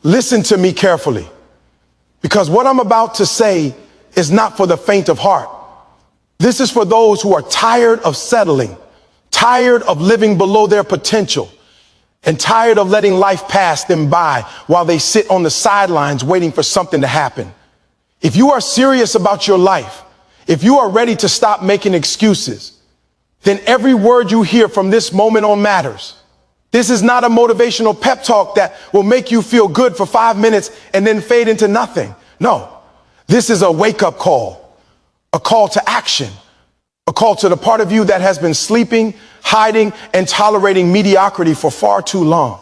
Listen to me carefully, because what I'm about to say is not for the faint of heart. This is for those who are tired of settling, tired of living below their potential, and tired of letting life pass them by while they sit on the sidelines waiting for something to happen. If you are serious about your life, if you are ready to stop making excuses, then every word you hear from this moment on matters. This is not a motivational pep talk that will make you feel good for 5 minutes and then fade into nothing. No, this is a wake-up call, a call to action, a call to the part of you that has been sleeping, hiding, and tolerating mediocrity for far too long.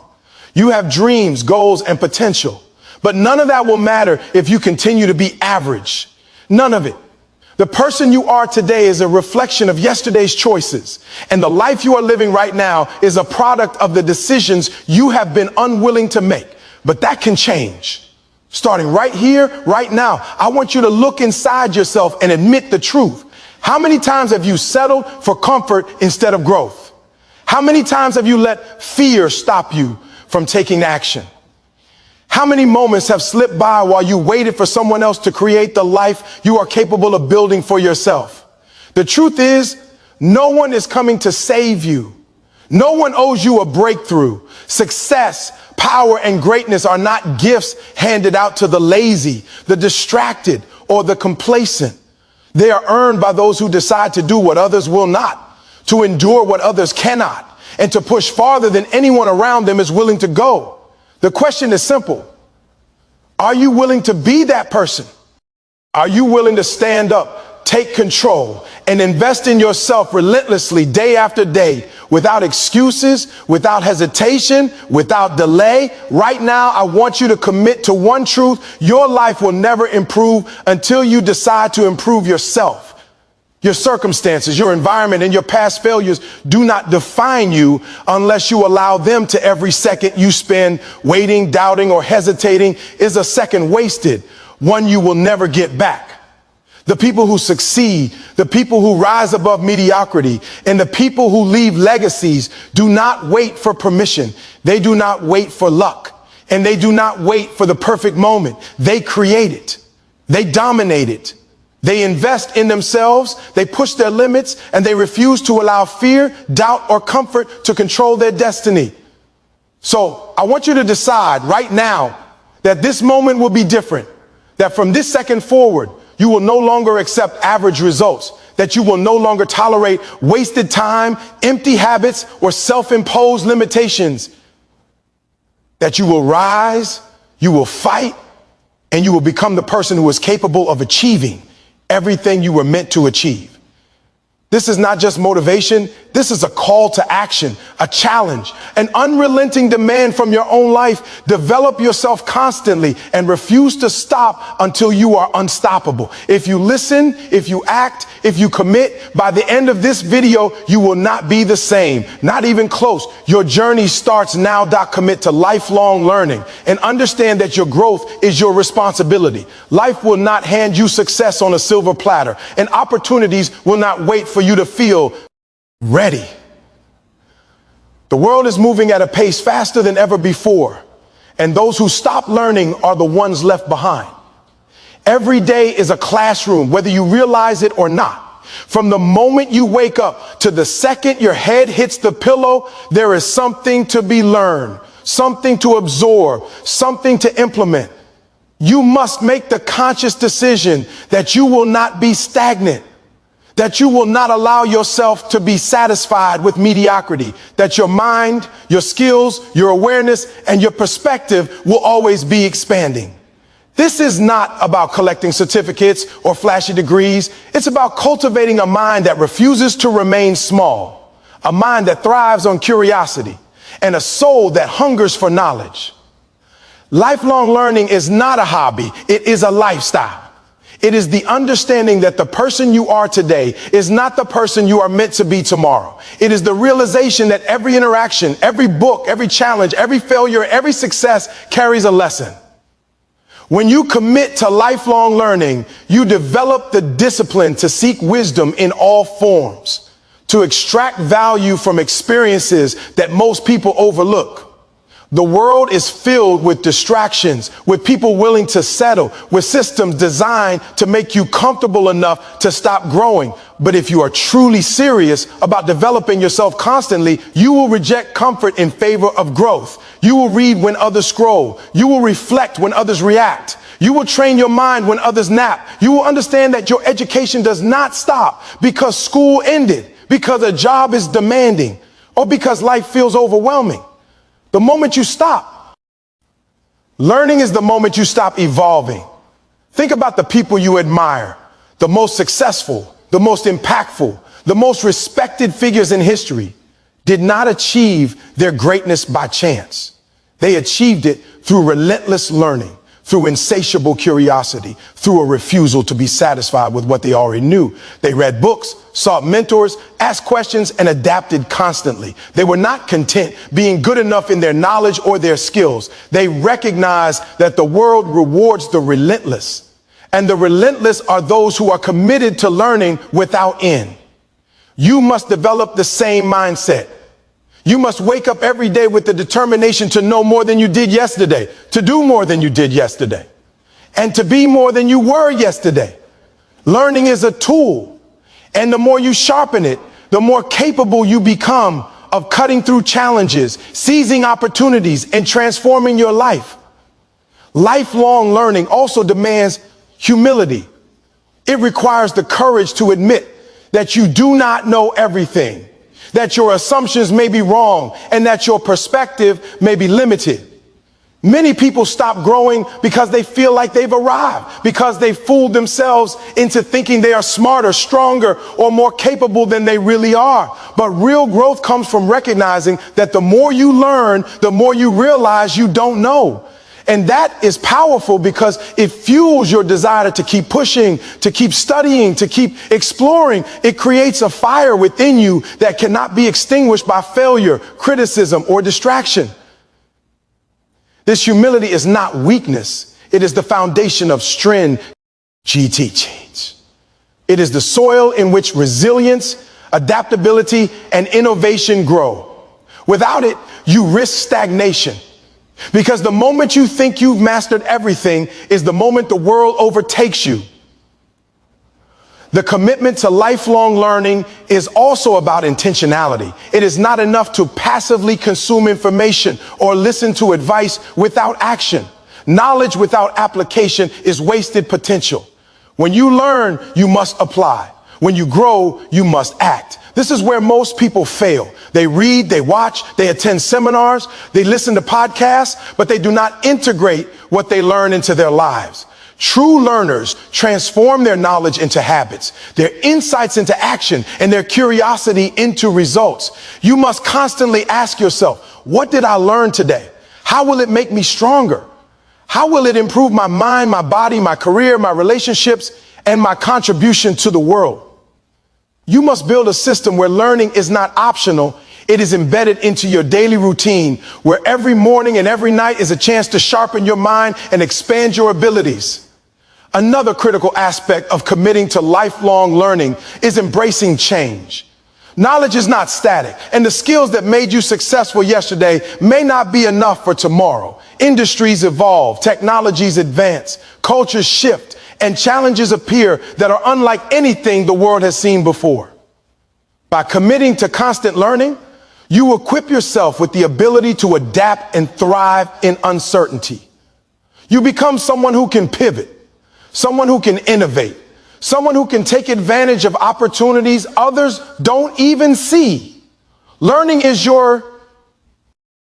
You have dreams, goals, and potential, but none of that will matter if you continue to be average. None of it. The person you are today is a reflection of yesterday's choices, and the life you are living right now is a product of the decisions you have been unwilling to make. But that can change. Starting right here, right now, I want you to look inside yourself and admit the truth. How many times have you settled for comfort instead of growth? How many times have you let fear stop you from taking action? How many moments have slipped by while you waited for someone else to create the life you are capable of building for yourself? The truth is, no one is coming to save you. No one owes you a breakthrough. Success, power, and greatness are not gifts handed out to the lazy, the distracted, or the complacent. They are earned by those who decide to do what others will not, to endure what others cannot, and to push farther than anyone around them is willing to go. The question is simple. Are you willing to be that person? Are you willing to stand up, take control, and invest in yourself relentlessly day after day, without excuses, without hesitation, without delay? Right now, I want you to commit to one truth. Your life will never improve until you decide to improve yourself. Your circumstances, your environment, and your past failures do not define you unless you allow them to. Every second you spend waiting, doubting, or hesitating is a second wasted, one you will never get back. The people who succeed, the people who rise above mediocrity, and the people who leave legacies do not wait for permission. They do not wait for luck, and they do not wait for the perfect moment. They create it. They dominate it. They invest in themselves, they push their limits, and they refuse to allow fear, doubt, or comfort to control their destiny. So I want you to decide right now that this moment will be different, that from this second forward, you will no longer accept average results, that you will no longer tolerate wasted time, empty habits, or self-imposed limitations, that you will rise, you will fight, and you will become the person who is capable of achieving everything you were meant to achieve. This is not just motivation. This is a call to action, a challenge, an unrelenting demand from your own life. Develop yourself constantly and refuse to stop until you are unstoppable. If you listen, if you act, if you commit, by the end of this video, you will not be the same, not even close. Your journey starts now. Commit to lifelong learning and understand that your growth is your responsibility. Life will not hand you success on a silver platter, and opportunities will not wait for you to feel ready. The world is moving at a pace faster than ever before, and those who stop learning are the ones left behind. Every day is a classroom, whether you realize it or not. From the moment you wake up to the second your head hits the pillow, there is something to be learned, something to absorb, something to implement. You must make the conscious decision that you will not be stagnant, that you will not allow yourself to be satisfied with mediocrity, that your mind, your skills, your awareness, and your perspective will always be expanding. This is not about collecting certificates or flashy degrees. It's about cultivating a mind that refuses to remain small, a mind that thrives on curiosity, and a soul that hungers for knowledge. Lifelong learning is not a hobby. It is a lifestyle. It is the understanding that the person you are today is not the person you are meant to be tomorrow. It is the realization that every interaction, every book, every challenge, every failure, every success carries a lesson. When you commit to lifelong learning, you develop the discipline to seek wisdom in all forms, to extract value from experiences that most people overlook. The world is filled with distractions, with people willing to settle, with systems designed to make you comfortable enough to stop growing. But if you are truly serious about developing yourself constantly, you will reject comfort in favor of growth. You will read when others scroll. You will reflect when others react. You will train your mind when others nap. You will understand that your education does not stop because school ended, because a job is demanding, or because life feels overwhelming. The moment you stop, learning is the moment you stop evolving. Think about the people you admire, the most successful, the most impactful, the most respected figures in history did not achieve their greatness by chance. They achieved it through relentless learning, through insatiable curiosity, through a refusal to be satisfied with what they already knew. They read books, sought mentors, asked questions, and adapted constantly. They were not content being good enough in their knowledge or their skills. They recognized that the world rewards the relentless, and the relentless are those who are committed to learning without end. You must develop the same mindset. You must wake up every day with the determination to know more than you did yesterday, to do more than you did yesterday, and to be more than you were yesterday. Learning is a tool, and the more you sharpen it, the more capable you become of cutting through challenges, seizing opportunities, and transforming your life. Lifelong learning also demands humility. It requires the courage to admit that you do not know everything, that your assumptions may be wrong, and that your perspective may be limited. Many people stop growing because they feel like they've arrived, because they fooled themselves into thinking they are smarter, stronger, or more capable than they really are. But real growth comes from recognizing that the more you learn, the more you realize you don't know. And that is powerful because it fuels your desire to keep pushing, to keep studying, to keep exploring. It creates a fire within you that cannot be extinguished by failure, criticism, or distraction. This humility is not weakness. It is the foundation of strength. GT change. It is the soil in which resilience, adaptability, and innovation grow. Without it, you risk stagnation. Because the moment you think you've mastered everything is the moment the world overtakes you. The commitment to lifelong learning is also about intentionality. It is not enough to passively consume information or listen to advice without action. Knowledge without application is wasted potential. When you learn, you must apply. When you grow, you must act. This is where most people fail. They read, they watch, they attend seminars, they listen to podcasts, but they do not integrate what they learn into their lives. True learners transform their knowledge into habits, their insights into action, and their curiosity into results. You must constantly ask yourself, what did I learn today? How will it make me stronger? How will it improve my mind, my body, my career, my relationships, and my contribution to the world? You must build a system where learning is not optional. It is embedded into your daily routine, where every morning and every night is a chance to sharpen your mind and expand your abilities. Another critical aspect of committing to lifelong learning is embracing change. Knowledge is not static, and the skills that made you successful yesterday may not be enough for tomorrow. Industries evolve, technologies advance, cultures shift, and challenges appear that are unlike anything the world has seen before. By committing to constant learning, you equip yourself with the ability to adapt and thrive in uncertainty. You become someone who can pivot, someone who can innovate, someone who can take advantage of opportunities others don't even see. Learning is your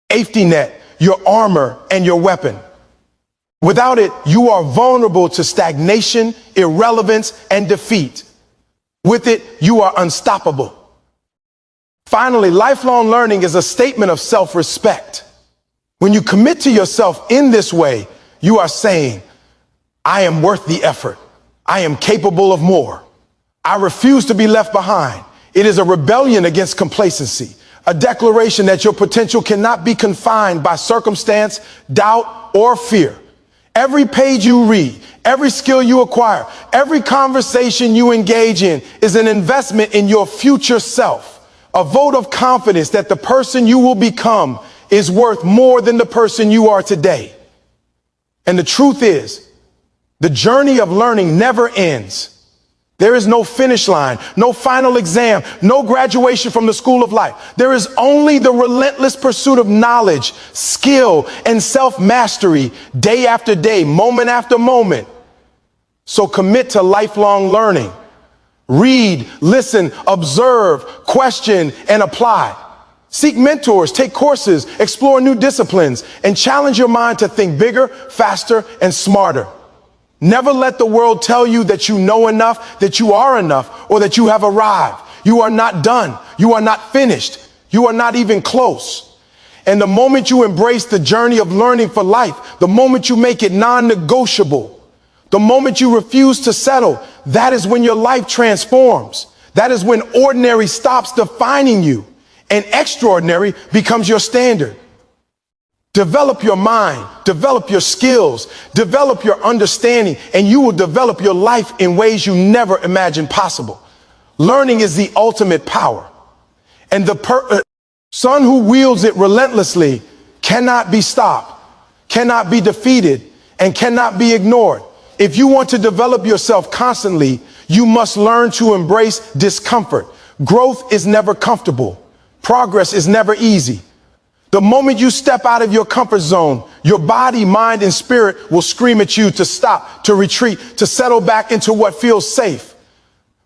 safety net, your armor, and your weapon. Without it, you are vulnerable to stagnation, irrelevance, and defeat. With it, you are unstoppable. Finally, lifelong learning is a statement of self-respect. When you commit to yourself in this way, you are saying, I am worth the effort. I am capable of more. I refuse to be left behind. It is a rebellion against complacency, a declaration that your potential cannot be confined by circumstance, doubt, or fear. Every page you read, every skill you acquire, every conversation you engage in is an investment in your future self, a vote of confidence that the person you will become is worth more than the person you are today. And the truth is, the journey of learning never ends. There is no finish line, no final exam, no graduation from the school of life. There is only the relentless pursuit of knowledge, skill, and self-mastery day after day, moment after moment. So commit to lifelong learning. Read, listen, observe, question, and apply. Seek mentors, take courses, explore new disciplines, and challenge your mind to think bigger, faster, and smarter. Never let the world tell you that you know enough, that you are enough, or that you have arrived. You are not done. You are not finished. You are not even close. And the moment you embrace the journey of learning for life, the moment you make it non-negotiable, the moment you refuse to settle, that is when your life transforms. That is when ordinary stops defining you and extraordinary becomes your standard. Develop your mind, develop your skills, develop your understanding, and you will develop your life in ways you never imagined possible. Learning is the ultimate power. And the son who wields it relentlessly cannot be stopped, cannot be defeated, and cannot be ignored. If you want to develop yourself constantly, you must learn to embrace discomfort. Growth is never comfortable. Progress is never easy. The moment you step out of your comfort zone, your body, mind, and spirit will scream at you to stop, to retreat, to settle back into what feels safe.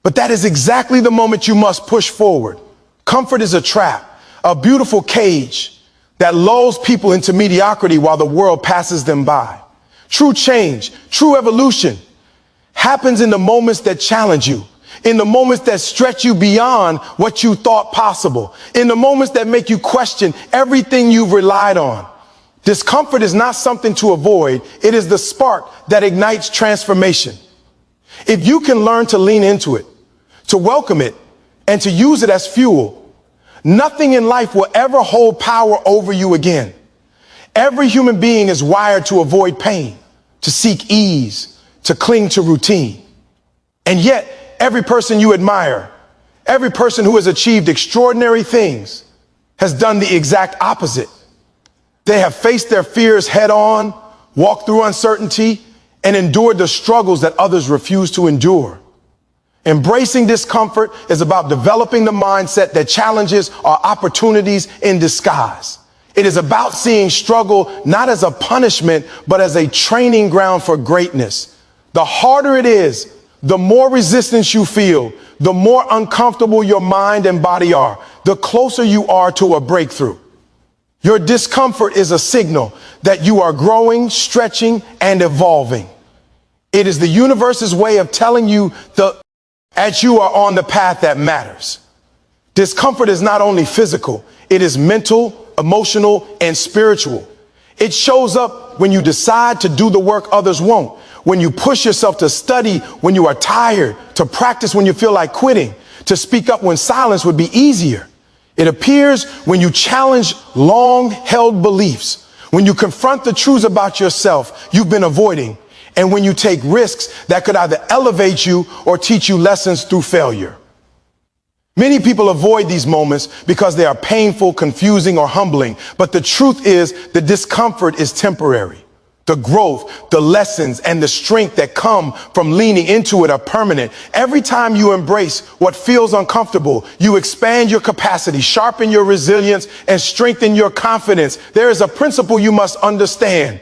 But that is exactly the moment you must push forward. Comfort is a trap, a beautiful cage that lulls people into mediocrity while the world passes them by. True change, true evolution happens in the moments that challenge you, in the moments that stretch you beyond what you thought possible, in the moments that make you question everything you've relied on. Discomfort is not something to avoid. It is the spark that ignites transformation. If you can learn to lean into it, to welcome it, and to use it as fuel, nothing in life will ever hold power over you again. Every human being is wired to avoid pain, to seek ease, to cling to routine. And yet, every person you admire, every person who has achieved extraordinary things has done the exact opposite. They have faced their fears head on, walked through uncertainty, and endured the struggles that others refuse to endure. Embracing discomfort is about developing the mindset that challenges are opportunities in disguise. It is about seeing struggle not as a punishment, but as a training ground for greatness. The harder it is, the more resistance you feel, the more uncomfortable your mind and body are, the closer you are to a breakthrough. Your discomfort is a signal that you are growing, stretching, and evolving. It is the universe's way of telling you that you are on the path that matters. Discomfort is not only physical, it is mental, emotional, and spiritual. It shows up when you decide to do the work others won't, when you push yourself to study when you are tired, to practice when you feel like quitting, to speak up when silence would be easier. It appears when you challenge long-held beliefs, when you confront the truths about yourself you've been avoiding, and when you take risks that could either elevate you or teach you lessons through failure. Many people avoid these moments because they are painful, confusing, or humbling. But the truth is, the discomfort is temporary. The growth, the lessons, and the strength that come from leaning into it are permanent. Every time you embrace what feels uncomfortable, you expand your capacity, sharpen your resilience, and strengthen your confidence. There is a principle you must understand.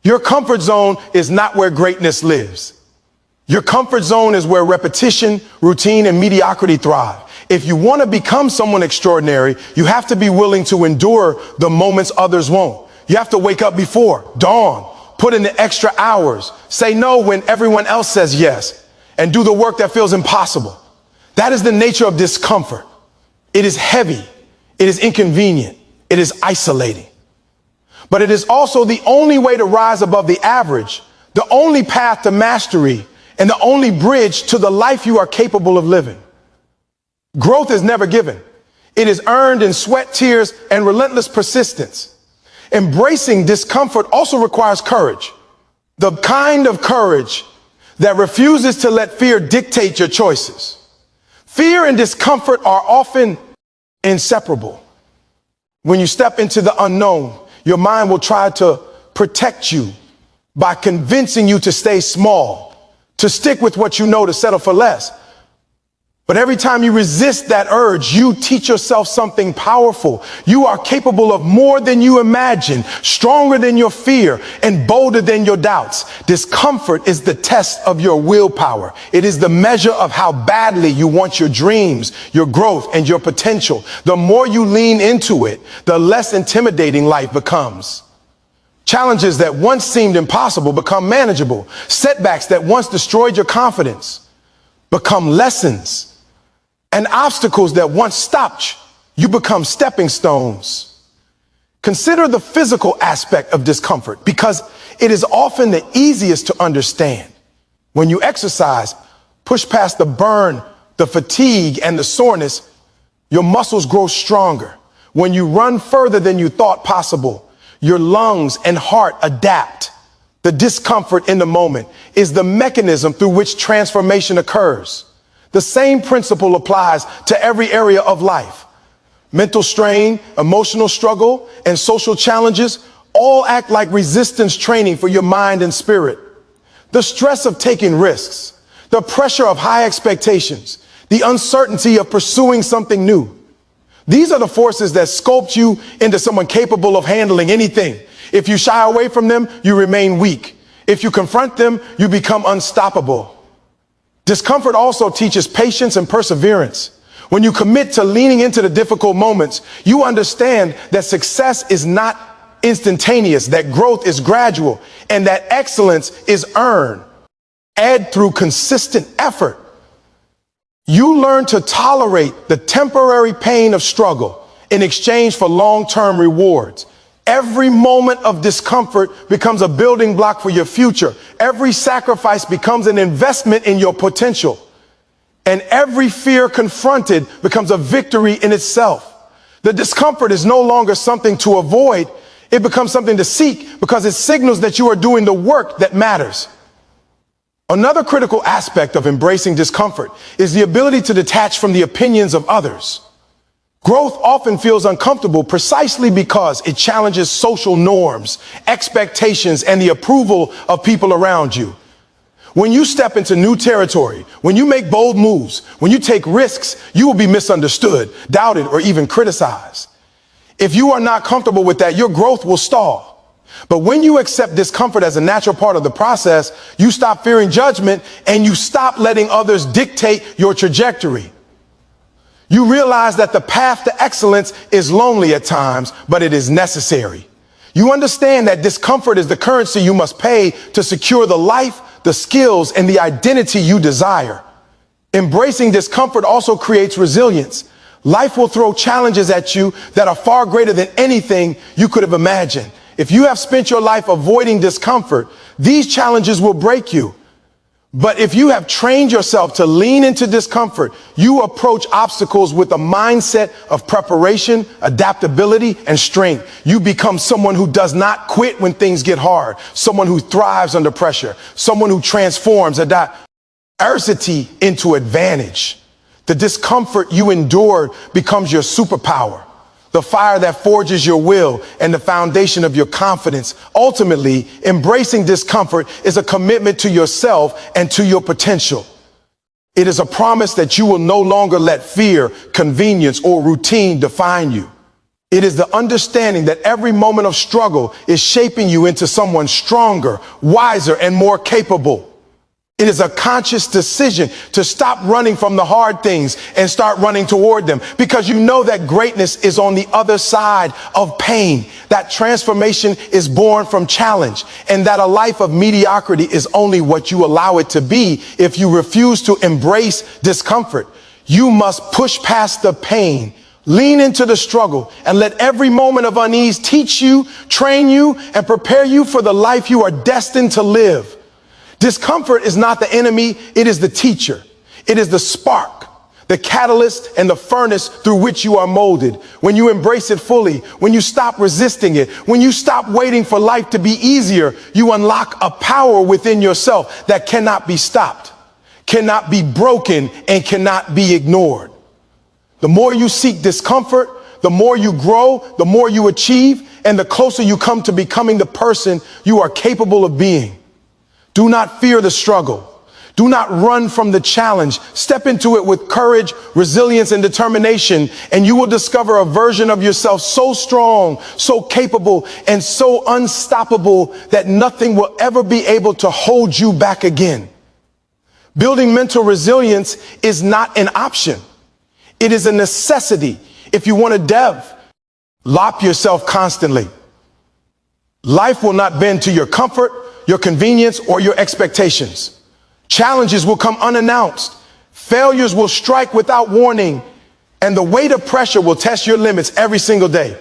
Your comfort zone is not where greatness lives. Your comfort zone is where repetition, routine, and mediocrity thrive. If you want to become someone extraordinary, you have to be willing to endure the moments others won't. You have to wake up before dawn, put in the extra hours, say no when everyone else says yes, and do the work that feels impossible. That is the nature of discomfort. It is heavy. It is inconvenient. It is isolating. But it is also the only way to rise above the average, the only path to mastery, and the only bridge to the life you are capable of living. Growth is never given. It is earned in sweat, tears, and relentless persistence. Embracing discomfort also requires courage. The kind of courage that refuses to let fear dictate your choices. Fear and discomfort are often inseparable. When you step into the unknown, your mind will try to protect you by convincing you to stay small, to stick with what you know, to settle for less. But every time you resist that urge, you teach yourself something powerful. You are capable of more than you imagine, stronger than your fear, and bolder than your doubts. Discomfort is the test of your willpower. It is the measure of how badly you want your dreams, your growth, and your potential. The more you lean into it, the less intimidating life becomes. Challenges that once seemed impossible become manageable. Setbacks that once destroyed your confidence become lessons. And obstacles that once stopped you become stepping stones. Consider the physical aspect of discomfort because it is often the easiest to understand. When you exercise, push past the burn, the fatigue, and the soreness, your muscles grow stronger. When you run further than you thought possible, your lungs and heart adapt. The discomfort in the moment is the mechanism through which transformation occurs. The same principle applies to every area of life. Mental strain, emotional struggle, and social challenges all act like resistance training for your mind and spirit. The stress of taking risks, the pressure of high expectations, the uncertainty of pursuing something new. These are the forces that sculpt you into someone capable of handling anything. If you shy away from them, you remain weak. If you confront them, you become unstoppable. Discomfort also teaches patience and perseverance. When you commit to leaning into the difficult moments, you understand that success is not instantaneous, that growth is gradual, and that excellence is earned through consistent effort. You learn to tolerate the temporary pain of struggle in exchange for long-term rewards. Every moment of discomfort becomes a building block for your future. Every sacrifice becomes an investment in your potential. And every fear confronted becomes a victory in itself. The discomfort is no longer something to avoid. It becomes something to seek because it signals that you are doing the work that matters. Another critical aspect of embracing discomfort is the ability to detach from the opinions of others. Growth often feels uncomfortable precisely because it challenges social norms, expectations, and the approval of people around you. When you step into new territory, when you make bold moves, when you take risks, you will be misunderstood, doubted, or even criticized. If you are not comfortable with that, your growth will stall. But when you accept discomfort as a natural part of the process, you stop fearing judgment and you stop letting others dictate your trajectory. You realize that the path to excellence is lonely at times, but it is necessary. You understand that discomfort is the currency you must pay to secure the life, the skills, and the identity you desire. Embracing discomfort also creates resilience. Life will throw challenges at you that are far greater than anything you could have imagined. If you have spent your life avoiding discomfort, these challenges will break you. But if you have trained yourself to lean into discomfort, you approach obstacles with a mindset of preparation, adaptability, and strength. You become someone who does not quit when things get hard, someone who thrives under pressure, someone who transforms adversity into advantage. The discomfort you endured becomes your superpower, the fire that forges your will and the foundation of your confidence. Ultimately, embracing discomfort is a commitment to yourself and to your potential. It is a promise that you will no longer let fear, convenience, or routine define you. It is the understanding that every moment of struggle is shaping you into someone stronger, wiser, and more capable. It is a conscious decision to stop running from the hard things and start running toward them because you know that greatness is on the other side of pain, that transformation is born from challenge, and that a life of mediocrity is only what you allow it to be if you refuse to embrace discomfort. You must push past the pain, lean into the struggle, and let every moment of unease teach you, train you, and prepare you for the life you are destined to live. Discomfort is not the enemy, it is the teacher. It is the spark, the catalyst, and the furnace through which you are molded. When you embrace it fully, when you stop resisting it, when you stop waiting for life to be easier, you unlock a power within yourself that cannot be stopped, cannot be broken, and cannot be ignored. The more you seek discomfort, the more you grow, the more you achieve, and the closer you come to becoming the person you are capable of being. Do not fear the struggle. Do not run from the challenge. Step into it with courage, resilience, and determination, and you will discover a version of yourself so strong, so capable, and so unstoppable that nothing will ever be able to hold you back again. Building mental resilience is not an option. It is a necessity. If you want to develop yourself constantly, life will not bend to your comfort, your convenience, or your expectations. Challenges will come unannounced. Failures will strike without warning, and the weight of pressure will test your limits every single day.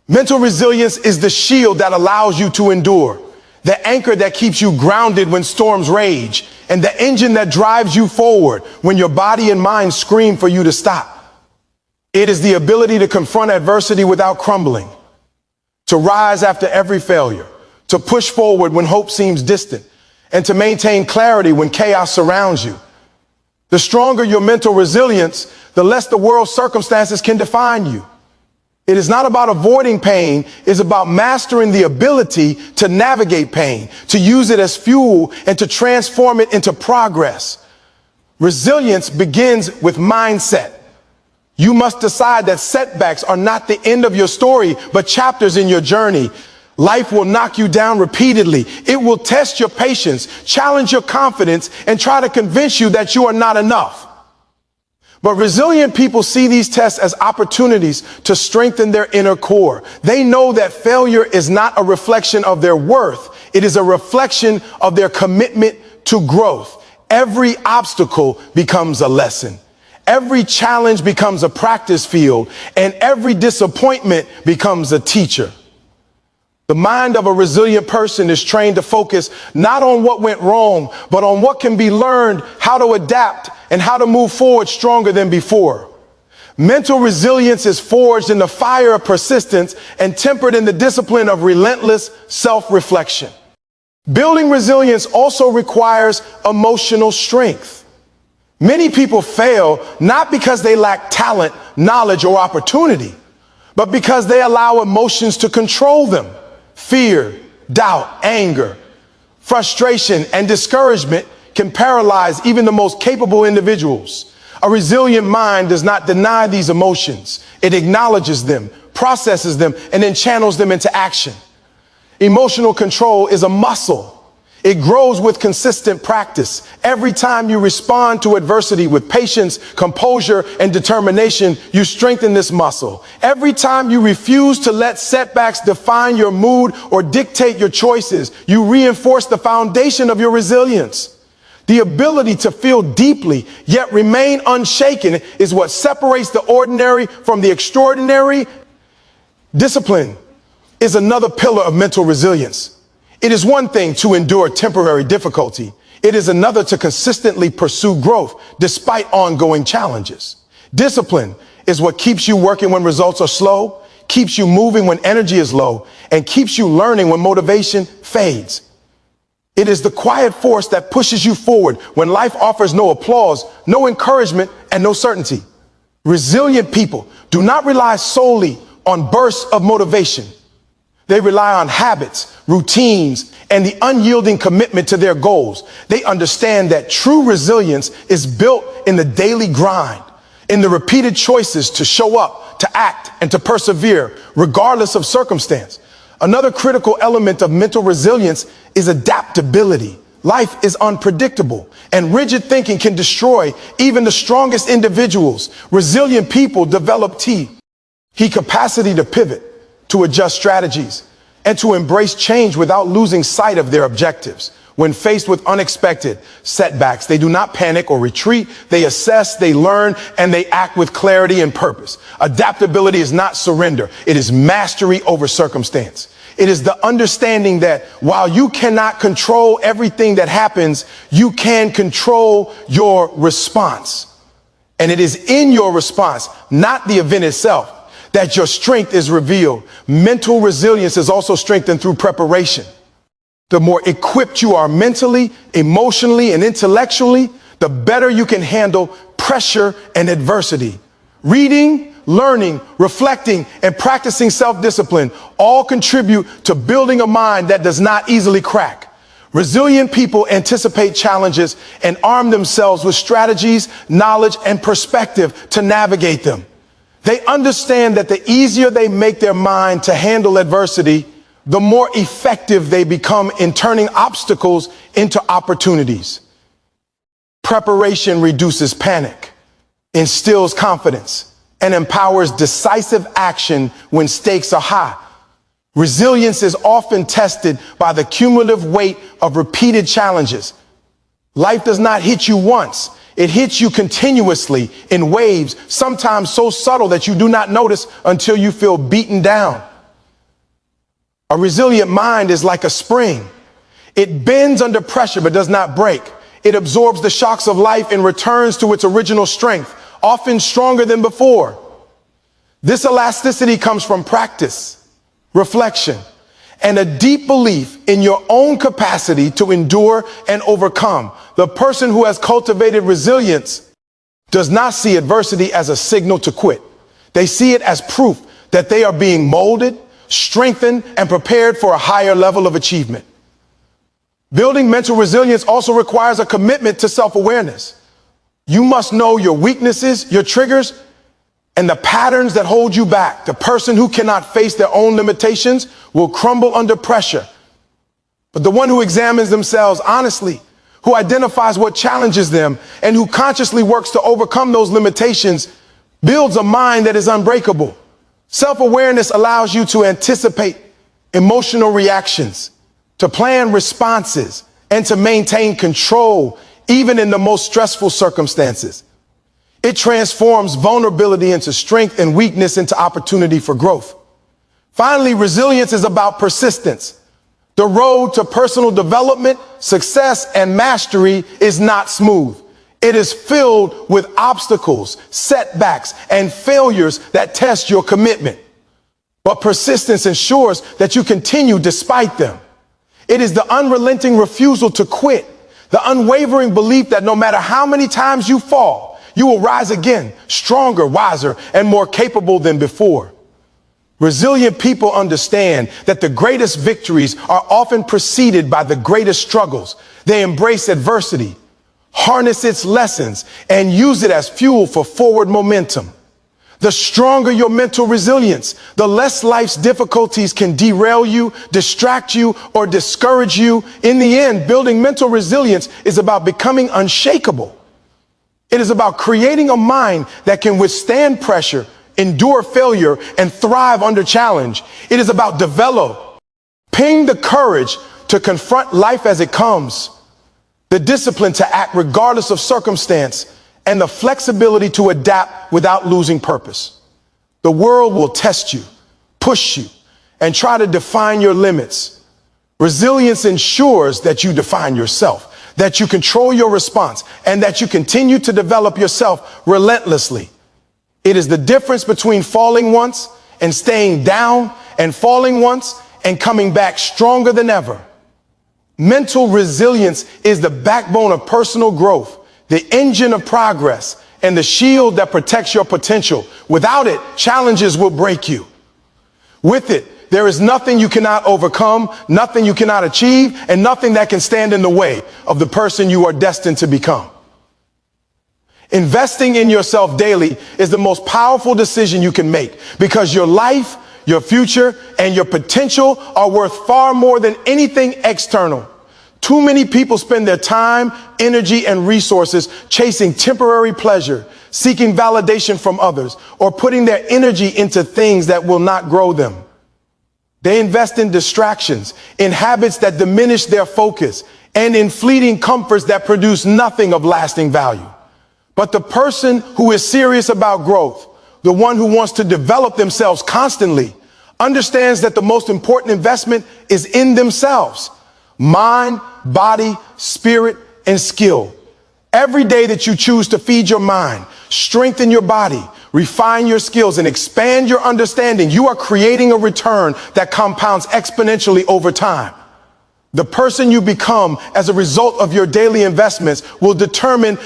Mental resilience is the shield that allows you to endure, the anchor that keeps you grounded when storms rage, and the engine that drives you forward when your body and mind scream for you to stop. It is the ability to confront adversity without crumbling, to rise after every failure, to push forward when hope seems distant, and to maintain clarity when chaos surrounds you. The stronger your mental resilience, the less the world's circumstances can define you. It is not about avoiding pain, it's about mastering the ability to navigate pain, to use it as fuel, and to transform it into progress. Resilience begins with mindset. You must decide that setbacks are not the end of your story, but chapters in your journey. Life will knock you down repeatedly. It will test your patience, challenge your confidence, and try to convince you that you are not enough. But resilient people see these tests as opportunities to strengthen their inner core. They know that failure is not a reflection of their worth. It is a reflection of their commitment to growth. Every obstacle becomes a lesson. Every challenge becomes a practice field, and every disappointment becomes a teacher. The mind of a resilient person is trained to focus not on what went wrong, but on what can be learned, how to adapt, and how to move forward stronger than before. Mental resilience is forged in the fire of persistence and tempered in the discipline of relentless self-reflection. Building resilience also requires emotional strength. Many people fail not because they lack talent, knowledge, or opportunity, but because they allow emotions to control them. Fear, doubt, anger, frustration, and discouragement can paralyze even the most capable individuals. A resilient mind does not deny these emotions. It acknowledges them, processes them, and then channels them into action. Emotional control is a muscle. It grows with consistent practice. Every time you respond to adversity with patience, composure, and determination, you strengthen this muscle. Every time you refuse to let setbacks define your mood or dictate your choices, you reinforce the foundation of your resilience. The ability to feel deeply yet remain unshaken is what separates the ordinary from the extraordinary. Discipline is another pillar of mental resilience. It is one thing to endure temporary difficulty. It is another to consistently pursue growth despite ongoing challenges. Discipline is what keeps you working when results are slow, keeps you moving when energy is low, and keeps you learning when motivation fades. It is the quiet force that pushes you forward when life offers no applause, no encouragement, and no certainty. Resilient people do not rely solely on bursts of motivation. They rely on habits, routines, and the unyielding commitment to their goals. They understand that true resilience is built in the daily grind, in the repeated choices to show up, to act, and to persevere, regardless of circumstance. Another critical element of mental resilience is adaptability. Life is unpredictable, and rigid thinking can destroy even the strongest individuals. Resilient people develop capacity to pivot, to adjust strategies, and to embrace change without losing sight of their objectives. When faced with unexpected setbacks, they do not panic or retreat. They assess, they learn, and they act with clarity and purpose. Adaptability is not surrender. It is mastery over circumstance. It is the understanding that while you cannot control everything that happens, you can control your response. And it is in your response, not the event itself, that your strength is revealed. Mental resilience is also strengthened through preparation. The more equipped you are mentally, emotionally, and intellectually, the better you can handle pressure and adversity. Reading, learning, reflecting, and practicing self-discipline all contribute to building a mind that does not easily crack. Resilient people anticipate challenges and arm themselves with strategies, knowledge, and perspective to navigate them. They understand that the easier they make their mind to handle adversity, the more effective they become in turning obstacles into opportunities. Preparation reduces panic, instills confidence, and empowers decisive action when stakes are high. Resilience is often tested by the cumulative weight of repeated challenges. Life does not hit you once. It hits you continuously in waves, sometimes so subtle that you do not notice until you feel beaten down. A resilient mind is like a spring. It bends under pressure but does not break. It absorbs the shocks of life and returns to its original strength, often stronger than before. This elasticity comes from practice, reflection, and a deep belief in your own capacity to endure and overcome. The person who has cultivated resilience does not see adversity as a signal to quit. They see it as proof that they are being molded, strengthened, and prepared for a higher level of achievement. Building mental resilience also requires a commitment to self-awareness. You must know your weaknesses, your triggers, and the patterns that hold you back. The person who cannot face their own limitations will crumble under pressure. But the one who examines themselves honestly, who identifies what challenges them, and who consciously works to overcome those limitations, builds a mind that is unbreakable. Self-awareness allows you to anticipate emotional reactions, to plan responses, and to maintain control even in the most stressful circumstances. It transforms vulnerability into strength and weakness into opportunity for growth. Finally, resilience is about persistence. The road to personal development, success, and mastery is not smooth. It is filled with obstacles, setbacks, and failures that test your commitment. But persistence ensures that you continue despite them. It is the unrelenting refusal to quit, the unwavering belief that no matter how many times you fall, you will rise again, stronger, wiser, and more capable than before. Resilient people understand that the greatest victories are often preceded by the greatest struggles. They embrace adversity, harness its lessons, and use it as fuel for forward momentum. The stronger your mental resilience, the less life's difficulties can derail you, distract you, or discourage you. In the end, building mental resilience is about becoming unshakable. It is about creating a mind that can withstand pressure, endure failure, and thrive under challenge. It is about developing the courage to confront life as it comes, the discipline to act regardless of circumstance, and the flexibility to adapt without losing purpose. The world will test you, push you, and try to define your limits. Resilience ensures that you define yourself, that you control your response, and that you continue to develop yourself relentlessly. It is the difference between falling once and staying down, and falling once and coming back stronger than ever. Mental resilience is the backbone of personal growth, the engine of progress, and the shield that protects your potential. Without it, challenges will break you. With it, there is nothing you cannot overcome, nothing you cannot achieve, and nothing that can stand in the way of the person you are destined to become. Investing in yourself daily is the most powerful decision you can make, because your life, your future, and your potential are worth far more than anything external. Too many people spend their time, energy, and resources chasing temporary pleasure, seeking validation from others, or putting their energy into things that will not grow them. They invest in distractions, in habits that diminish their focus, and in fleeting comforts that produce nothing of lasting value. But the person who is serious about growth, the one who wants to develop themselves constantly, understands that the most important investment is in themselves. Mind, body, spirit, and skill. Every day that you choose to feed your mind, strengthen your body, refine your skills, and expand your understanding, you are creating a return that compounds exponentially over time. The person you become as a result of your daily investments will determine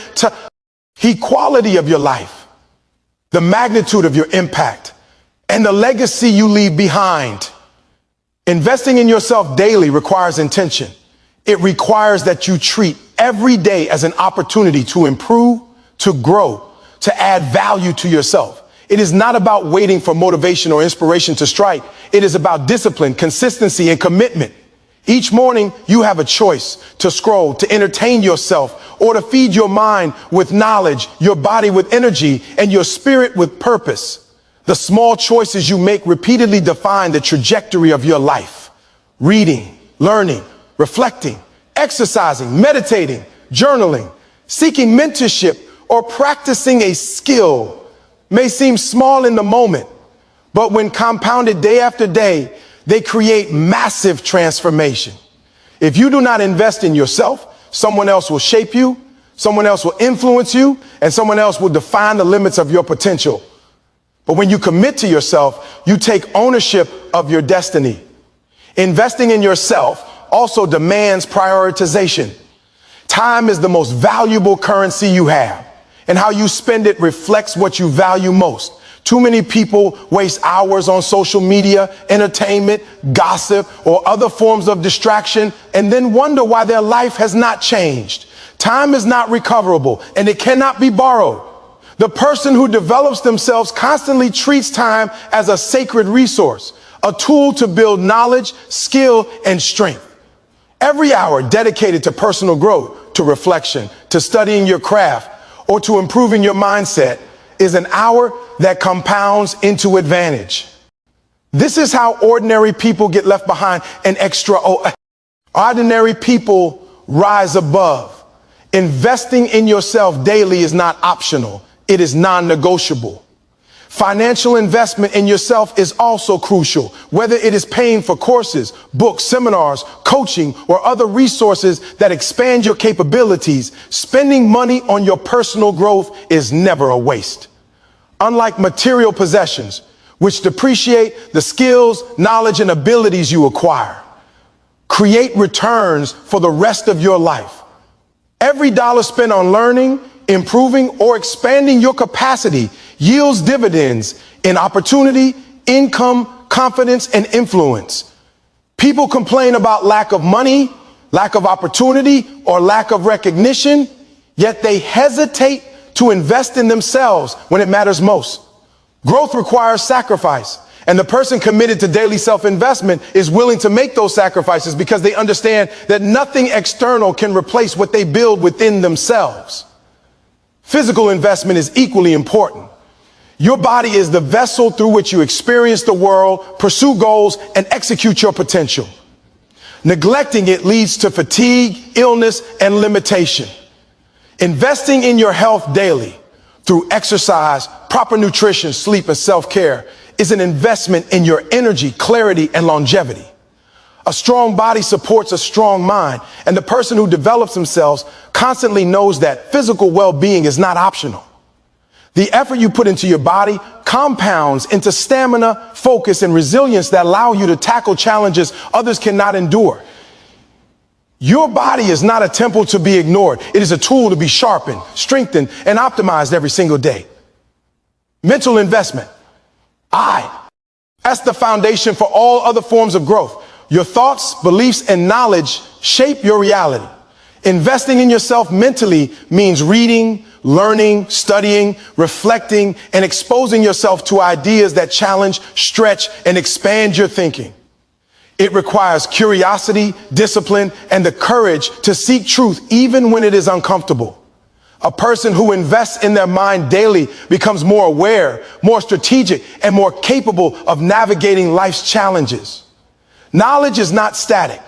the quality of your life. the magnitude of your impact, and the legacy you leave behind. Investing in yourself daily requires intention. It requires that you treat every day as an opportunity to improve, to grow, to add value to yourself. It is not about waiting for motivation or inspiration to strike. It is about discipline, consistency, and commitment. Each morning, you have a choice to scroll, to entertain yourself, or to feed your mind with knowledge, your body with energy, and your spirit with purpose. The small choices you make repeatedly define the trajectory of your life. Reading, learning, reflecting, exercising, meditating, journaling, seeking mentorship, or practicing a skill may seem small in the moment, but when compounded day after day, they create massive transformation. If you do not invest in yourself, someone else will shape you, someone else will influence you, and someone else will define the limits of your potential. But when you commit to yourself, you take ownership of your destiny. Investing in yourself also demands prioritization. Time is the most valuable currency you have, and how you spend it reflects what you value most. Too many people waste hours on social media, entertainment, gossip, or other forms of distraction, and then wonder why their life has not changed. Time is not recoverable, and it cannot be borrowed. The person who develops themselves constantly treats time as a sacred resource, a tool to build knowledge, skill, and strength. Every hour dedicated to personal growth, to reflection, to studying your craft, or to improving your mindset is an hour that compounds into advantage. This is how ordinary people get left behind and extraordinary people rise above. Investing in yourself daily is not optional. It is non-negotiable. Financial investment in yourself is also crucial, whether it is paying for courses, books, seminars, coaching, or other resources that expand your capabilities. Spending money on your personal growth is never a waste. Unlike material possessions, which depreciate, the skills, knowledge, and abilities you acquire create returns for the rest of your life. Every dollar spent on learning, improving, or expanding your capacity yields dividends in opportunity, income, confidence, and influence. People complain about lack of money, lack of opportunity, or lack of recognition, yet they hesitate to invest in themselves when it matters most. Growth requires sacrifice, and the person committed to daily self-investment is willing to make those sacrifices because they understand that nothing external can replace what they build within themselves. Physical investment is equally important. Your body is the vessel through which you experience the world, pursue goals, and execute your potential. Neglecting it leads to fatigue, illness, and limitation. Investing in your health daily through exercise, proper nutrition, sleep, and self-care is an investment in your energy, clarity, and longevity. A strong body supports a strong mind, and the person who develops themselves constantly knows that physical well-being is not optional. The effort you put into your body compounds into stamina, focus, and resilience that allow you to tackle challenges others cannot endure. Your body is not a temple to be ignored. It is a tool to be sharpened, strengthened, and optimized every single day. Mental investment. That's the foundation for all other forms of growth. Your thoughts, beliefs, and knowledge shape your reality. Investing in yourself mentally means reading, learning, studying, reflecting, and exposing yourself to ideas that challenge, stretch, and expand your thinking. It requires curiosity, discipline, and the courage to seek truth even when it is uncomfortable. A person who invests in their mind daily becomes more aware, more strategic, and more capable of navigating life's challenges. Knowledge is not static.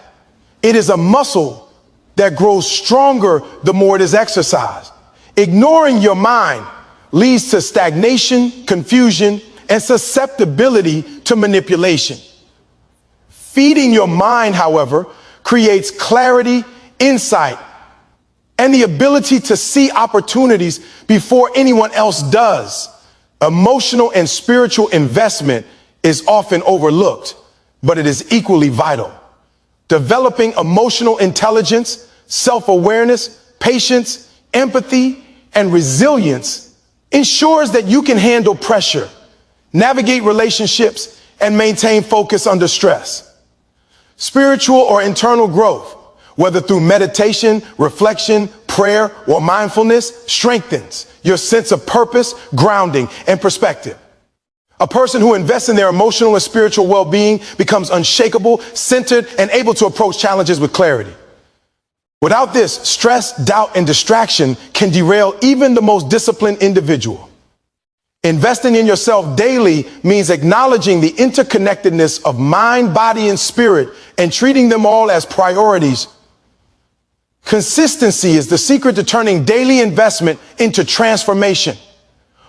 It is a muscle that grows stronger the more it is exercised. Ignoring your mind leads to stagnation, confusion, and susceptibility to manipulation. Feeding your mind, however, creates clarity, insight, and the ability to see opportunities before anyone else does. Emotional and spiritual investment is often overlooked, but it is equally vital. Developing emotional intelligence, self-awareness, patience, empathy, and resilience ensures that you can handle pressure, navigate relationships, and maintain focus under stress. Spiritual or internal growth, whether through meditation, reflection, prayer, or mindfulness, strengthens your sense of purpose, grounding, and perspective. A person who invests in their emotional and spiritual well-being becomes unshakable, centered, and able to approach challenges with clarity. Without this, stress, doubt, and distraction can derail even the most disciplined individual. Investing in yourself daily means acknowledging the interconnectedness of mind, body, and spirit and treating them all as priorities. Consistency is the secret to turning daily investment into transformation.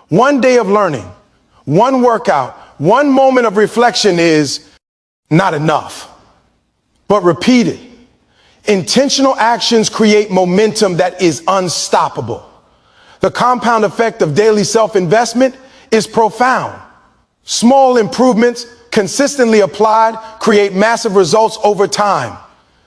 One day of learning, one workout, one moment of reflection is not enough. But repeated, intentional actions create momentum that is unstoppable. The compound effect of daily self-investment is profound. Small improvements, consistently applied, create massive results over time.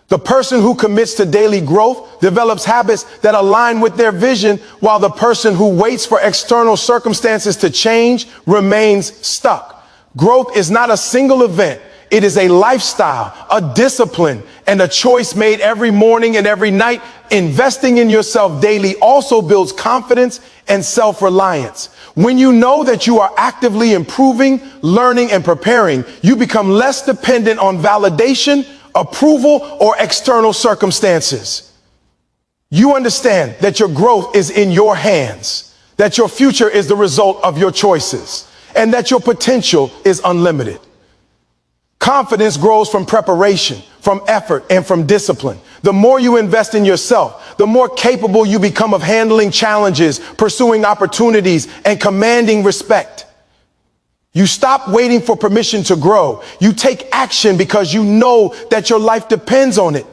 The person who commits to daily growth develops habits that align with their vision, while the person who waits for external circumstances to change remains stuck. Growth is not a single event. It is a lifestyle, a discipline, and a choice made every morning and every night. Investing in yourself daily also builds confidence and self-reliance. When you know that you are actively improving, learning, and preparing, you become less dependent on validation, approval, or external circumstances. You understand that your growth is in your hands, that your future is the result of your choices, and that your potential is unlimited. Confidence grows from preparation, from effort, and from discipline. The more you invest in yourself, the more capable you become of handling challenges, pursuing opportunities, and commanding respect. You stop waiting for permission to grow. You take action because you know that your life depends on it.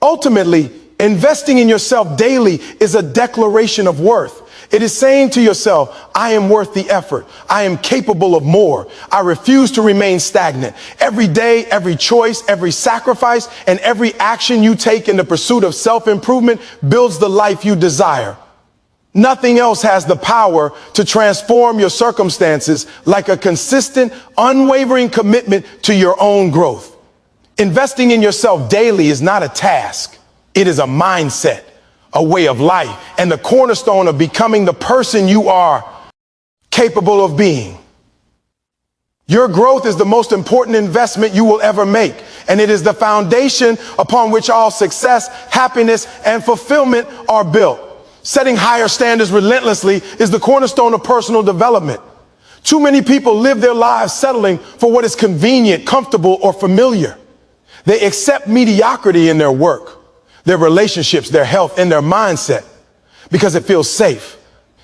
Ultimately, investing in yourself daily is a declaration of worth. It is saying to yourself, I am worth the effort. I am capable of more. I refuse to remain stagnant. Every day, every choice, every sacrifice, and every action you take in the pursuit of self-improvement builds the life you desire. Nothing else has the power to transform your circumstances like a consistent, unwavering commitment to your own growth. Investing in yourself daily is not a task. It is a mindset, a way of life, and the cornerstone of becoming the person you are capable of being. Your growth is the most important investment you will ever make, and it is the foundation upon which all success, happiness, and fulfillment are built. Setting higher standards relentlessly is the cornerstone of personal development. Too many people live their lives settling for what is convenient, comfortable, or familiar. They accept mediocrity in their work, their relationships, their health, and their mindset because it feels safe.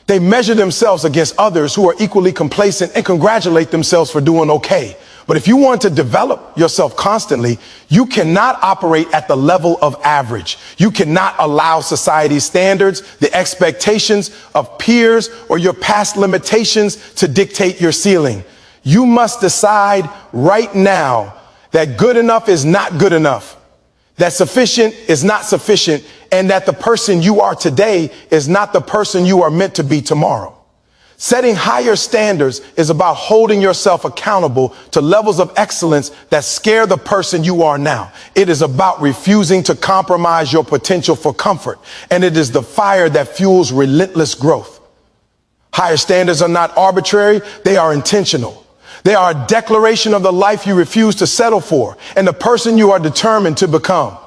They measure themselves against others who are equally complacent and congratulate themselves for doing okay. But if you want to develop yourself constantly, you cannot operate at the level of average. You cannot allow society's standards, the expectations of peers, or your past limitations to dictate your ceiling. You must decide right now that good enough is not good enough, that sufficient is not sufficient, and that the person you are today is not the person you are meant to be tomorrow. Setting higher standards is about holding yourself accountable to levels of excellence that scare the person you are now. It is about refusing to compromise your potential for comfort, and it is the fire that fuels relentless growth. Higher standards are not arbitrary, they are intentional. They are a declaration of the life you refuse to settle for and the person you are determined to become.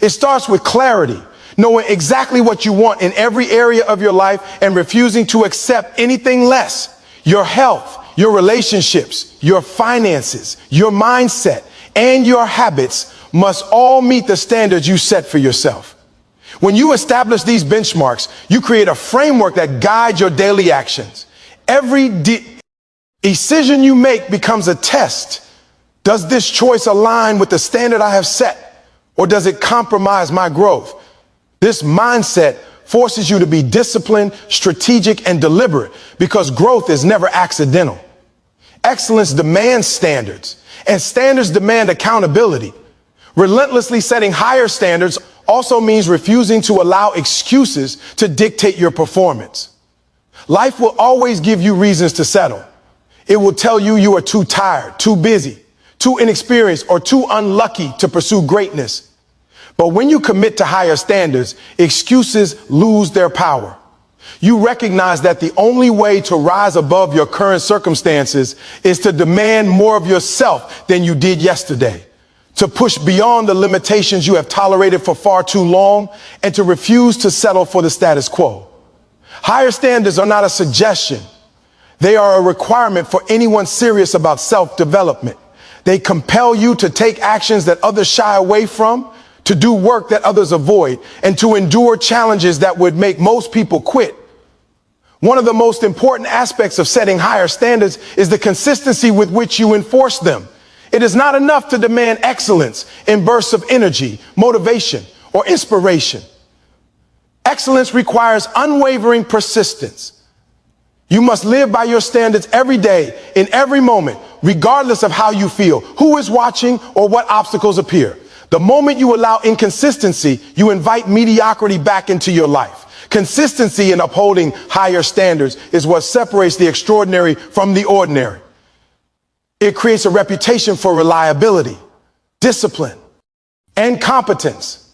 It starts with clarity, knowing exactly what you want in every area of your life and refusing to accept anything less. Your health, your relationships, your finances, your mindset, and your habits must all meet the standards you set for yourself. When you establish these benchmarks, you create a framework that guides your daily actions. Every decision you make becomes a test. Does this choice align with the standard I have set, or does it compromise my growth? This mindset forces you to be disciplined, strategic, and deliberate because growth is never accidental. Excellence demands standards, and standards demand accountability. Relentlessly setting higher standards also means refusing to allow excuses to dictate your performance. Life will always give you reasons to settle. It will tell you you are too tired, too busy, too inexperienced, or too unlucky to pursue greatness. But when you commit to higher standards, excuses lose their power. You recognize that the only way to rise above your current circumstances is to demand more of yourself than you did yesterday, to push beyond the limitations you have tolerated for far too long, and to refuse to settle for the status quo. Higher standards are not a suggestion. They are a requirement for anyone serious about self-development. They compel you to take actions that others shy away from, to do work that others avoid, and to endure challenges that would make most people quit. One of the most important aspects of setting higher standards is the consistency with which you enforce them. It is not enough to demand excellence in bursts of energy, motivation, or inspiration. Excellence requires unwavering persistence. You must live by your standards every day, in every moment, regardless of how you feel, who is watching, or what obstacles appear. The moment you allow inconsistency, you invite mediocrity back into your life. Consistency in upholding higher standards is what separates the extraordinary from the ordinary. It creates a reputation for reliability, discipline, and competence.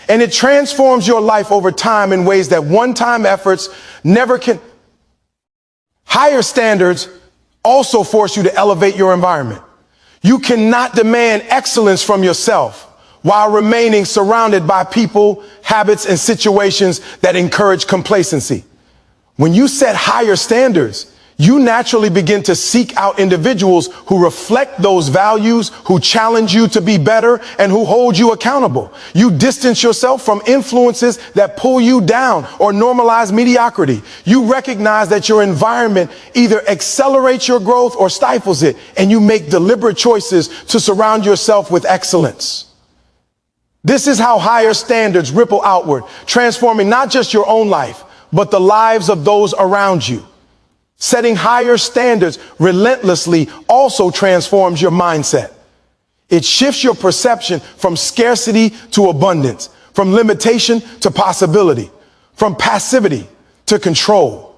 And it transforms your life over time in ways that one-time efforts never can. Higher standards also force you to elevate your environment. You cannot demand excellence from yourself while remaining surrounded by people, habits, and situations that encourage complacency. When you set higher standards, you naturally begin to seek out individuals who reflect those values, who challenge you to be better, and who hold you accountable. You distance yourself from influences that pull you down or normalize mediocrity. You recognize that your environment either accelerates your growth or stifles it, and you make deliberate choices to surround yourself with excellence. This is how higher standards ripple outward, transforming not just your own life, but the lives of those around you. Setting higher standards relentlessly also transforms your mindset. It shifts your perception from scarcity to abundance, from limitation to possibility, from passivity to control.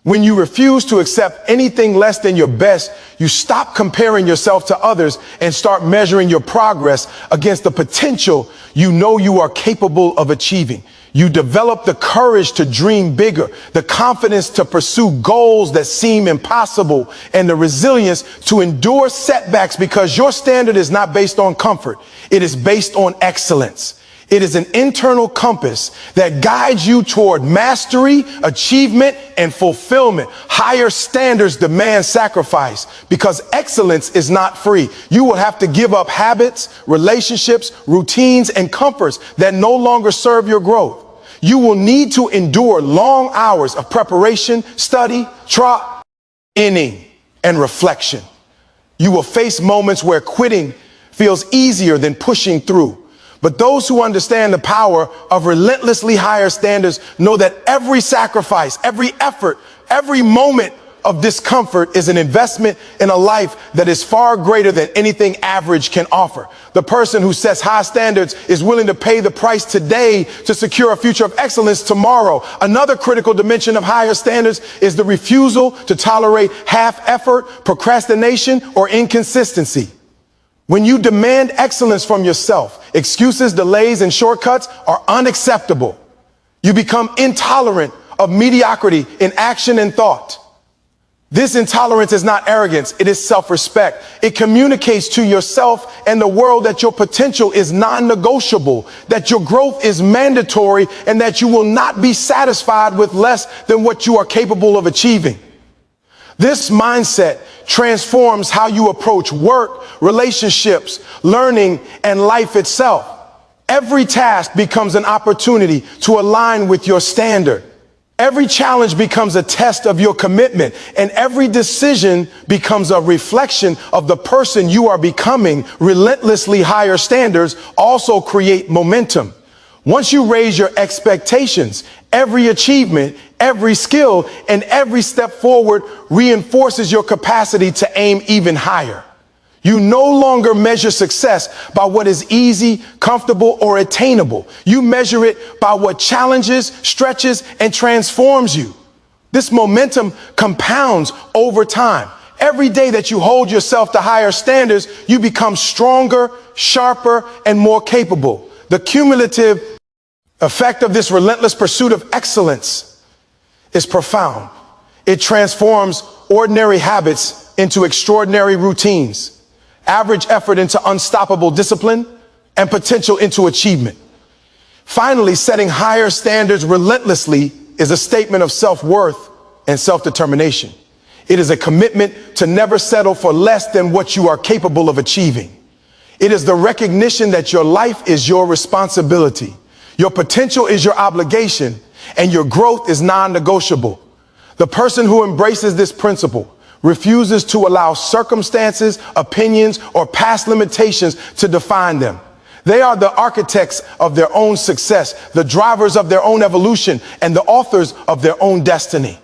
When you refuse to accept anything less than your best, you stop comparing yourself to others and start measuring your progress against the potential you know you are capable of achieving. You develop the courage to dream bigger, the confidence to pursue goals that seem impossible, and the resilience to endure setbacks because your standard is not based on comfort. It is based on excellence. It is an internal compass that guides you toward mastery, achievement, and fulfillment. Higher standards demand sacrifice because excellence is not free. You will have to give up habits, relationships, routines, and comforts that no longer serve your growth. You will need to endure long hours of preparation, study, training, and reflection. You will face moments where quitting feels easier than pushing through. But those who understand the power of relentlessly higher standards know that every sacrifice, every effort, every moment of discomfort is an investment in a life that is far greater than anything average can offer. The person who sets high standards is willing to pay the price today to secure a future of excellence tomorrow. Another critical dimension of higher standards is the refusal to tolerate half effort, procrastination, or inconsistency. When you demand excellence from yourself, excuses, delays, and shortcuts are unacceptable. You become intolerant of mediocrity in action and thought. This intolerance is not arrogance, it is self-respect. It communicates to yourself and the world that your potential is non-negotiable, that your growth is mandatory, and that you will not be satisfied with less than what you are capable of achieving. This mindset transforms how you approach work, relationships, learning, and life itself. Every task becomes an opportunity to align with your standard. Every challenge becomes a test of your commitment, and every decision becomes a reflection of the person you are becoming. Relentlessly higher standards also create momentum. Once you raise your expectations, every achievement, every skill, and every step forward reinforces your capacity to aim even higher. You no longer measure success by what is easy, comfortable, or attainable. You measure it by what challenges, stretches, and transforms you. This momentum compounds over time. Every day that you hold yourself to higher standards, you become stronger, sharper, and more capable. The cumulative effect of this relentless pursuit of excellence is profound. It transforms ordinary habits into extraordinary routines, average effort into unstoppable discipline, and potential into achievement. Finally, setting higher standards relentlessly is a statement of self-worth and self-determination. It is a commitment to never settle for less than what you are capable of achieving. It is the recognition that your life is your responsibility, your potential is your obligation, and your growth is non-negotiable. The person who embraces this principle refuses to allow circumstances, opinions, or past limitations to define them. They are the architects of their own success, the drivers of their own evolution, and the authors of their own destiny.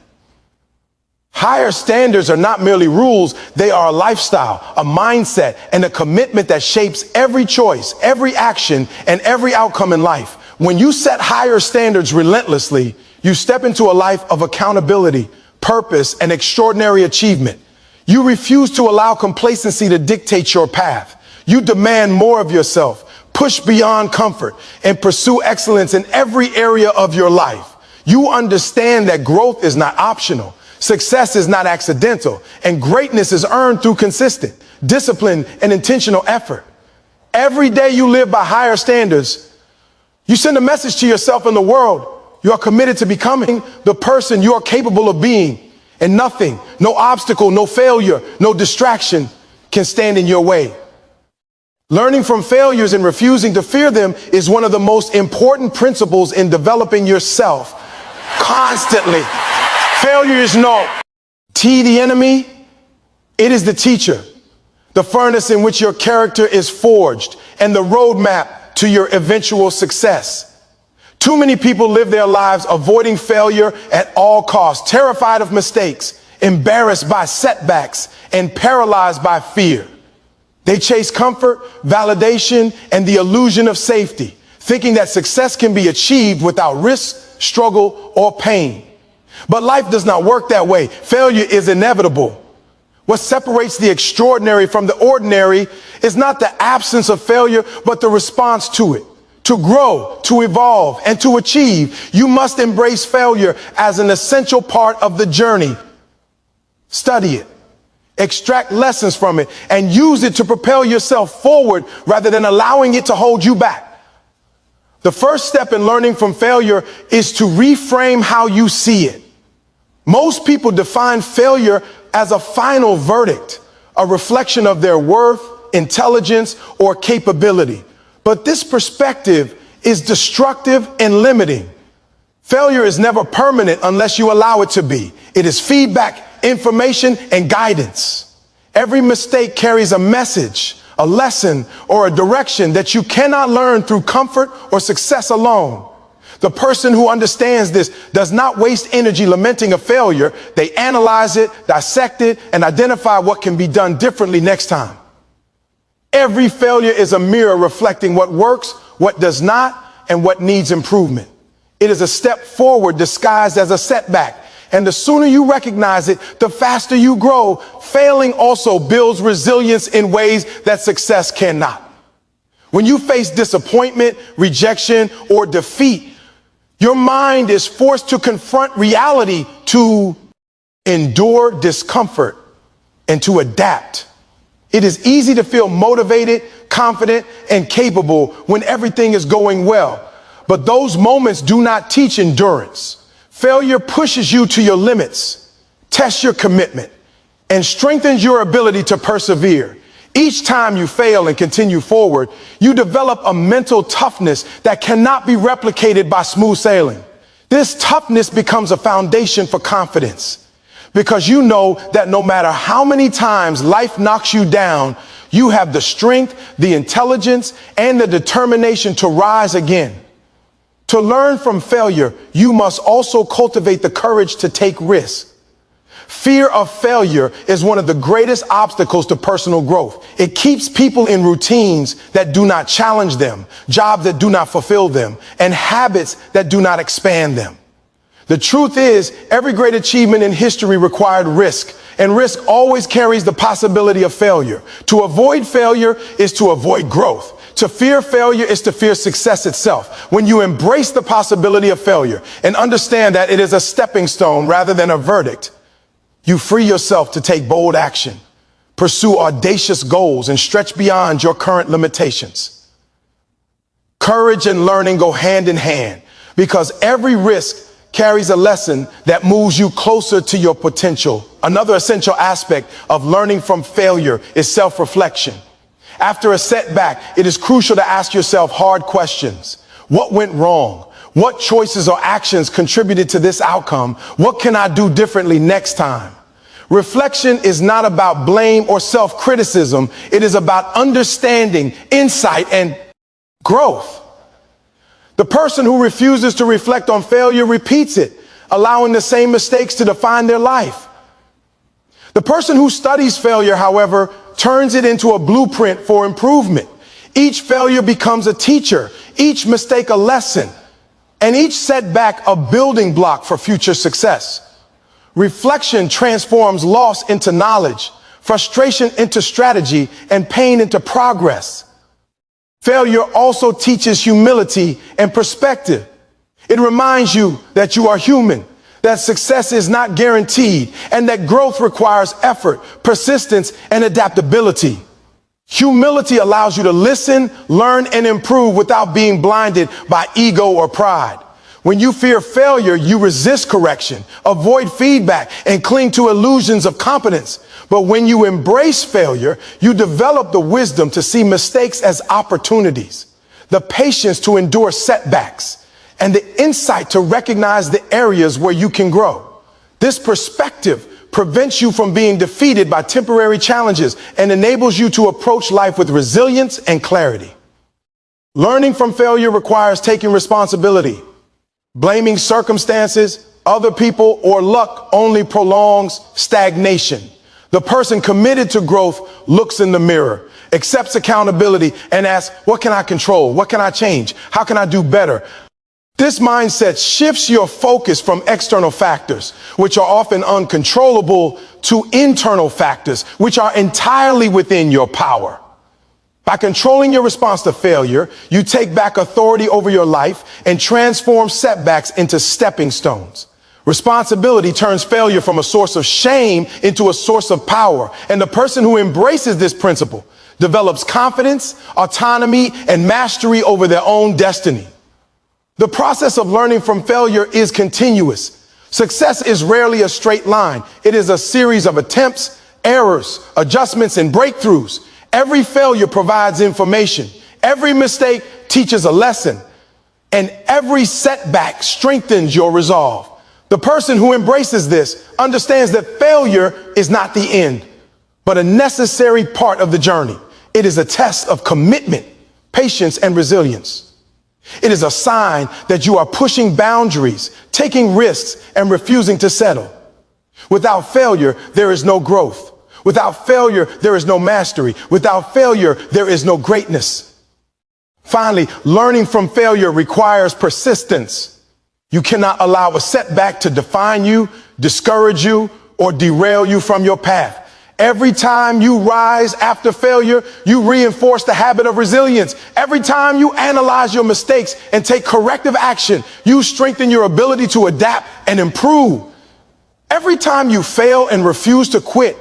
Higher standards are not merely rules, they are a lifestyle, a mindset, and a commitment that shapes every choice, every action, and every outcome in life. When you set higher standards relentlessly, you step into a life of accountability, purpose, and extraordinary achievement. You refuse to allow complacency to dictate your path. You demand more of yourself, push beyond comfort, and pursue excellence in every area of your life. You understand that growth is not optional. Success is not accidental, and greatness is earned through consistent, discipline, and intentional effort. Every day you live by higher standards, you send a message to yourself and the world. You are committed to becoming the person you are capable of being, and nothing, no obstacle, no failure, no distraction can stand in your way. Learning from failures and refusing to fear them is one of the most important principles in developing yourself constantly. Failure is not the enemy. It is the teacher, the furnace in which your character is forged, and the roadmap to your eventual success. Too many people live their lives avoiding failure at all costs, terrified of mistakes, embarrassed by setbacks, and paralyzed by fear. They chase comfort, validation, and the illusion of safety, thinking that success can be achieved without risk, struggle, or pain. But life does not work that way. Failure is inevitable. What separates the extraordinary from the ordinary is not the absence of failure, but the response to it. To grow, to evolve, and to achieve, you must embrace failure as an essential part of the journey. Study it, extract lessons from it, and use it to propel yourself forward rather than allowing it to hold you back. The first step in learning from failure is to reframe how you see it. Most people define failure as a final verdict, a reflection of their worth, intelligence, or capability. But this perspective is destructive and limiting. Failure is never permanent unless you allow it to be. It is feedback, information, and guidance. Every mistake carries a message, a lesson, or a direction that you cannot learn through comfort or success alone. The person who understands this does not waste energy lamenting a failure. They analyze it, dissect it, and identify what can be done differently next time. Every failure is a mirror reflecting what works, what does not, and what needs improvement. It is a step forward disguised as a setback. And the sooner you recognize it, the faster you grow. Failing also builds resilience in ways that success cannot. When you face disappointment, rejection, or defeat, your mind is forced to confront reality, to endure discomfort, and to adapt. It is easy to feel motivated, confident, and capable when everything is going well. But those moments do not teach endurance. Failure pushes you to your limits, tests your commitment, and strengthens your ability to persevere. Each time you fail and continue forward, you develop a mental toughness that cannot be replicated by smooth sailing. This toughness becomes a foundation for confidence, because you know that no matter how many times life knocks you down, you have the strength, the intelligence, and the determination to rise again. To learn from failure, you must also cultivate the courage to take risks. Fear of failure is one of the greatest obstacles to personal growth. It keeps people in routines that do not challenge them, jobs that do not fulfill them, and habits that do not expand them. The truth is, every great achievement in history required risk, and risk always carries the possibility of failure. To avoid failure is to avoid growth. To fear failure is to fear success itself. When you embrace the possibility of failure and understand that it is a stepping stone rather than a verdict, you free yourself to take bold action, pursue audacious goals, and stretch beyond your current limitations. Courage and learning go hand in hand because every risk carries a lesson that moves you closer to your potential. Another essential aspect of learning from failure is self-reflection. After a setback, it is crucial to ask yourself hard questions. What went wrong? What choices or actions contributed to this outcome? What can I do differently next time? Reflection is not about blame or self-criticism. It is about understanding, insight, and growth. The person who refuses to reflect on failure repeats it, allowing the same mistakes to define their life. The person who studies failure, however, turns it into a blueprint for improvement. Each failure becomes a teacher, each mistake a lesson, and each setback a building block for future success. Reflection transforms loss into knowledge, frustration into strategy, and pain into progress. Failure also teaches humility and perspective. It reminds you that you are human, that success is not guaranteed, and that growth requires effort, persistence, and adaptability. Humility allows you to listen, learn, and improve without being blinded by ego or pride. When you fear failure, you resist correction, avoid feedback, and cling to illusions of competence. But when you embrace failure, you develop the wisdom to see mistakes as opportunities, the patience to endure setbacks, and the insight to recognize the areas where you can grow. This perspective prevents you from being defeated by temporary challenges and enables you to approach life with resilience and clarity. Learning from failure requires taking responsibility. Blaming circumstances, other people, or luck only prolongs stagnation. The person committed to growth looks in the mirror, accepts accountability, and asks, what can I control? What can I change? How can I do better? This mindset shifts your focus from external factors, which are often uncontrollable, to internal factors, which are entirely within your power. By controlling your response to failure, you take back authority over your life and transform setbacks into stepping stones. Responsibility turns failure from a source of shame into a source of power. And the person who embraces this principle develops confidence, autonomy, and mastery over their own destiny. The process of learning from failure is continuous. Success is rarely a straight line. It is a series of attempts, errors, adjustments, and breakthroughs. Every failure provides information. Every mistake teaches a lesson. And every setback strengthens your resolve. The person who embraces this understands that failure is not the end, but a necessary part of the journey. It is a test of commitment, patience, and resilience. It is a sign that you are pushing boundaries, taking risks, and refusing to settle. Without failure, there is no growth. Without failure, there is no mastery. Without failure, there is no greatness. Finally, learning from failure requires persistence. You cannot allow a setback to define you, discourage you, or derail you from your path. Every time you rise after failure, you reinforce the habit of resilience. Every time you analyze your mistakes and take corrective action, you strengthen your ability to adapt and improve. Every time you fail and refuse to quit,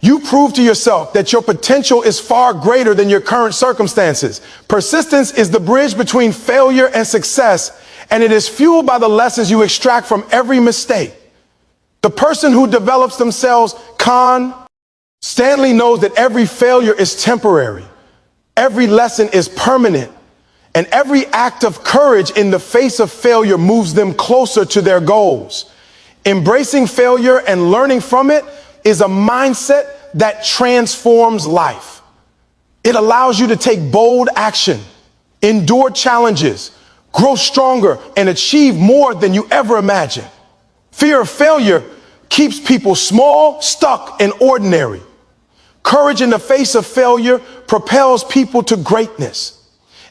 you prove to yourself that your potential is far greater than your current circumstances. Persistence is the bridge between failure and success, and it is fueled by the lessons you extract from every mistake. The person who develops themselves constantly knows that every failure is temporary, every lesson is permanent, and every act of courage in the face of failure moves them closer to their goals. Embracing failure and learning from it is a mindset that transforms life. It allows you to take bold action, endure challenges, grow stronger, and achieve more than you ever imagined. Fear of failure keeps people small, stuck, and ordinary. Courage in the face of failure propels people to greatness.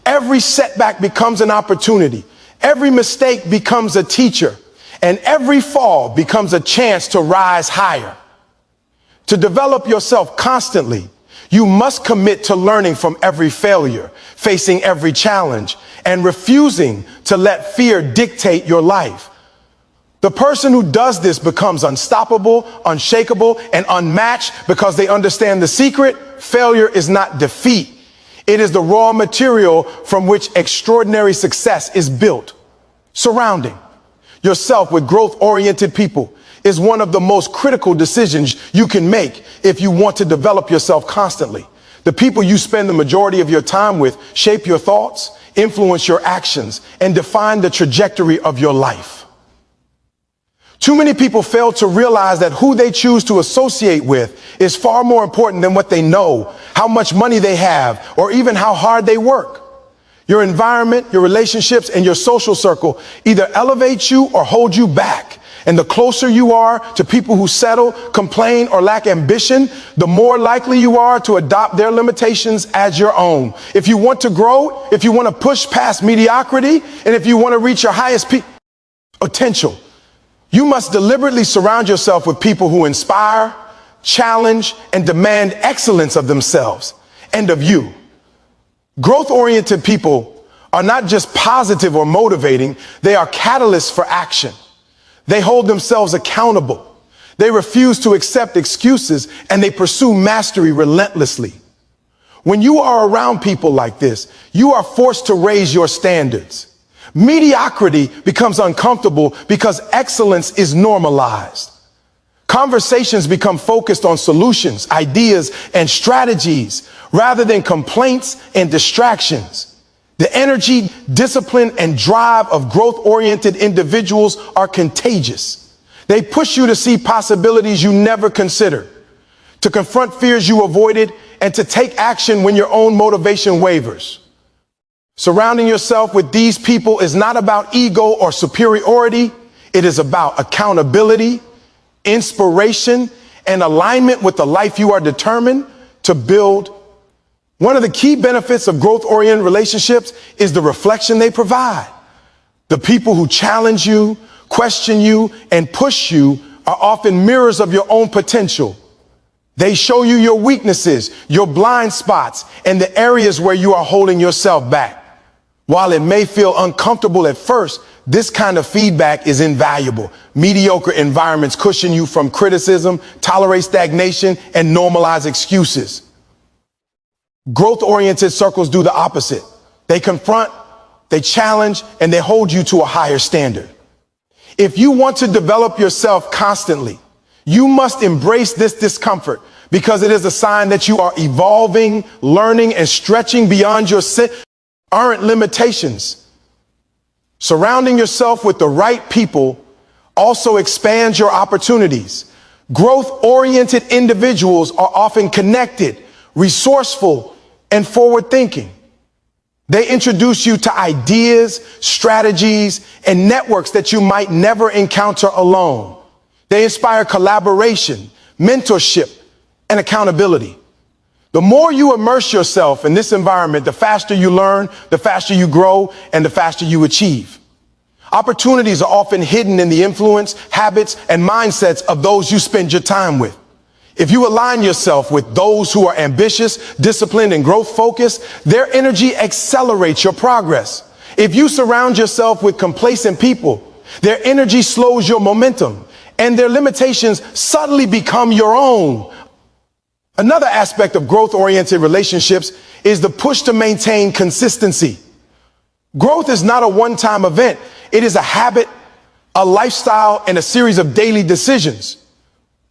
Every setback becomes an opportunity. Every mistake becomes a teacher. And every fall becomes a chance to rise higher. To develop yourself constantly, you must commit to learning from every failure, facing every challenge, and refusing to let fear dictate your life. The person who does this becomes unstoppable, unshakable, and unmatched because they understand the secret. Failure is not defeat. It is the raw material from which extraordinary success is built. Surrounding yourself with growth-oriented people is one of the most critical decisions you can make if you want to develop yourself constantly. The people you spend the majority of your time with shape your thoughts, influence your actions, and define the trajectory of your life. Too many people fail to realize that who they choose to associate with is far more important than what they know, how much money they have, or even how hard they work. Your environment, your relationships, and your social circle either elevate you or hold you back. And the closer you are to people who settle, complain, or lack ambition, the more likely you are to adopt their limitations as your own. If you want to grow, if you want to push past mediocrity, and if you want to reach your highest potential, you must deliberately surround yourself with people who inspire, challenge, and demand excellence of themselves and of you. Growth-oriented people are not just positive or motivating, they are catalysts for action. They hold themselves accountable. They refuse to accept excuses, and they pursue mastery relentlessly. When you are around people like this, you are forced to raise your standards. Mediocrity becomes uncomfortable because excellence is normalized. Conversations become focused on solutions, ideas, and strategies rather than complaints and distractions. The energy, discipline, and drive of growth-oriented individuals are contagious. They push you to see possibilities you never considered, to confront fears you avoided, and to take action when your own motivation wavers. Surrounding yourself with these people is not about ego or superiority. It is about accountability, inspiration, and alignment with the life you are determined to build. One of the key benefits of growth-oriented relationships is the reflection they provide. The people who challenge you, question you, and push you are often mirrors of your own potential. They show you your weaknesses, your blind spots, and the areas where you are holding yourself back. While it may feel uncomfortable at first, this kind of feedback is invaluable. Mediocre environments cushion you from criticism, tolerate stagnation, and normalize excuses. Growth-oriented circles do the opposite. They confront, they challenge, and they hold you to a higher standard. If you want to develop yourself constantly, you must embrace this discomfort because it is a sign that you are evolving, learning, and stretching beyond your current limitations. Surrounding yourself with the right people also expands your opportunities. Growth-oriented individuals are often connected, resourceful, and forward-thinking. They introduce you to ideas, strategies, and networks that you might never encounter alone. They inspire collaboration, mentorship, and accountability. The more you immerse yourself in this environment, the faster you learn, the faster you grow, and the faster you achieve. Opportunities are often hidden in the influence, habits, and mindsets of those you spend your time with. If you align yourself with those who are ambitious, disciplined, and growth-focused, their energy accelerates your progress. If you surround yourself with complacent people, their energy slows your momentum, and their limitations suddenly become your own. Another aspect of growth-oriented relationships is the push to maintain consistency. Growth is not a one-time event. It is a habit, a lifestyle, and a series of daily decisions.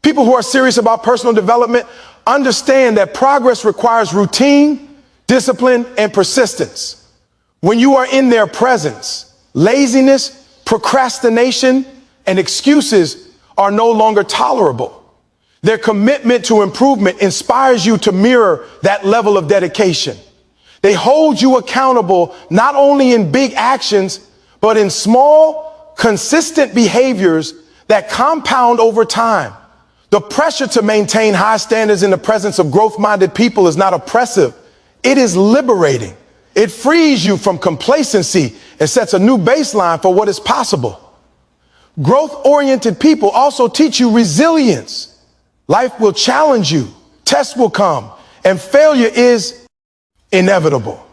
People who are serious about personal development understand that progress requires routine, discipline, and persistence. When you are in their presence, laziness, procrastination, and excuses are no longer tolerable. Their commitment to improvement inspires you to mirror that level of dedication. They hold you accountable not only in big actions, but in small, consistent behaviors that compound over time. The pressure to maintain high standards in the presence of growth-minded people is not oppressive. It is liberating. It frees you from complacency and sets a new baseline for what is possible. Growth-oriented people also teach you resilience. Life will challenge you, tests will come, and failure is inevitable.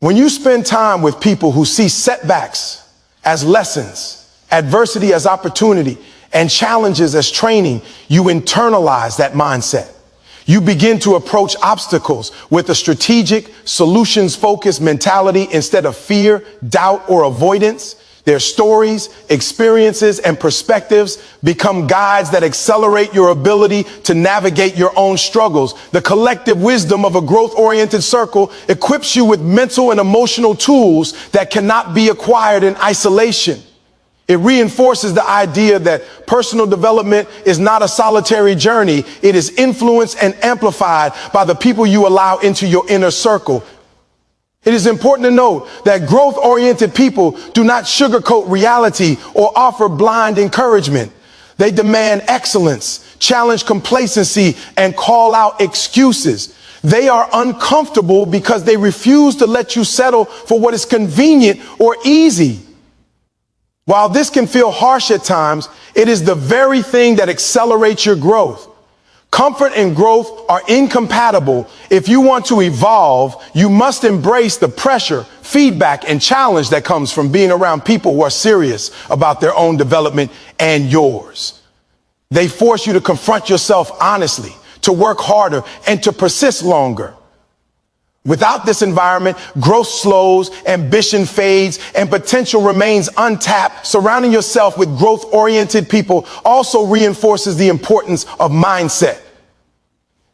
When you spend time with people who see setbacks as lessons, adversity as opportunity, and challenges as training, you internalize that mindset. You begin to approach obstacles with a strategic, solutions-focused mentality instead of fear, doubt, or avoidance. Their stories, experiences, and perspectives become guides that accelerate your ability to navigate your own struggles. The collective wisdom of a growth-oriented circle equips you with mental and emotional tools that cannot be acquired in isolation. It reinforces the idea that personal development is not a solitary journey. It is influenced and amplified by the people you allow into your inner circle. It is important to note that growth-oriented people do not sugarcoat reality or offer blind encouragement. They demand excellence, challenge complacency, and call out excuses. They are uncomfortable because they refuse to let you settle for what is convenient or easy. While this can feel harsh at times, it is the very thing that accelerates your growth. Comfort and growth are incompatible. If you want to evolve, you must embrace the pressure, feedback, and challenge that comes from being around people who are serious about their own development and yours. They force you to confront yourself honestly, to work harder, and to persist longer. Without this environment, growth slows, ambition fades, and potential remains untapped. Surrounding yourself with growth-oriented people also reinforces the importance of mindset.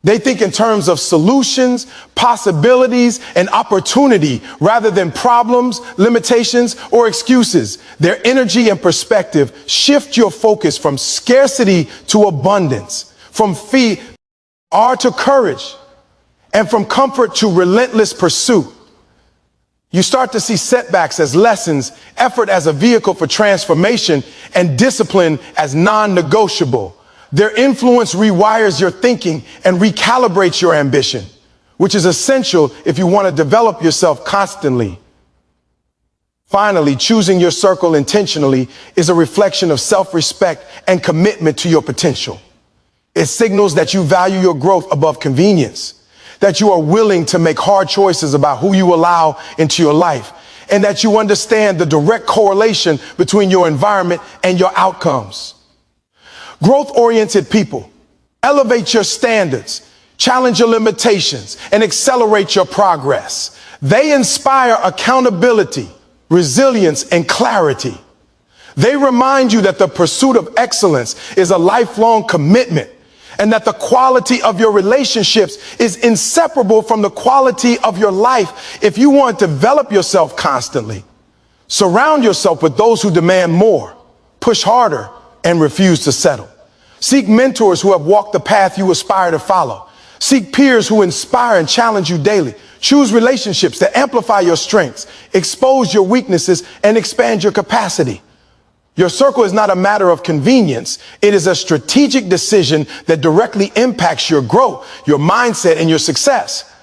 They think in terms of solutions, possibilities, and opportunity rather than problems, limitations, or excuses. Their energy and perspective shift your focus from scarcity to abundance, from fear to courage, and from comfort to relentless pursuit. You start to see setbacks as lessons, effort as a vehicle for transformation, and discipline as non-negotiable. Their influence rewires your thinking and recalibrates your ambition, which is essential if you want to develop yourself constantly. Finally, choosing your circle intentionally is a reflection of self-respect and commitment to your potential. It signals that you value your growth above convenience, that you are willing to make hard choices about who you allow into your life, and that you understand the direct correlation between your environment and your outcomes. Growth-oriented people elevate your standards, challenge your limitations, and accelerate your progress. They inspire accountability, resilience, and clarity. They remind you that the pursuit of excellence is a lifelong commitment, and that the quality of your relationships is inseparable from the quality of your life. If you want to develop yourself constantly, surround yourself with those who demand more, push harder, and refuse to settle. Seek mentors who have walked the path you aspire to follow. Seek peers who inspire and challenge you daily. Choose relationships that amplify your strengths, expose your weaknesses, and expand your capacity. Your circle is not a matter of convenience. It is a strategic decision that directly impacts your growth, your mindset, and your success.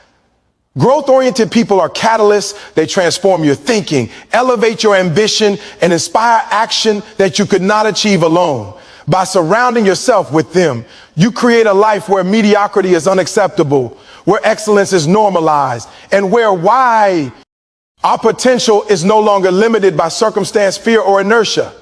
Growth-oriented people are catalysts. They transform your thinking, elevate your ambition, and inspire action that you could not achieve alone. By surrounding yourself with them, you create a life where mediocrity is unacceptable, where excellence is normalized, and where our potential is no longer limited by circumstance, fear, or inertia.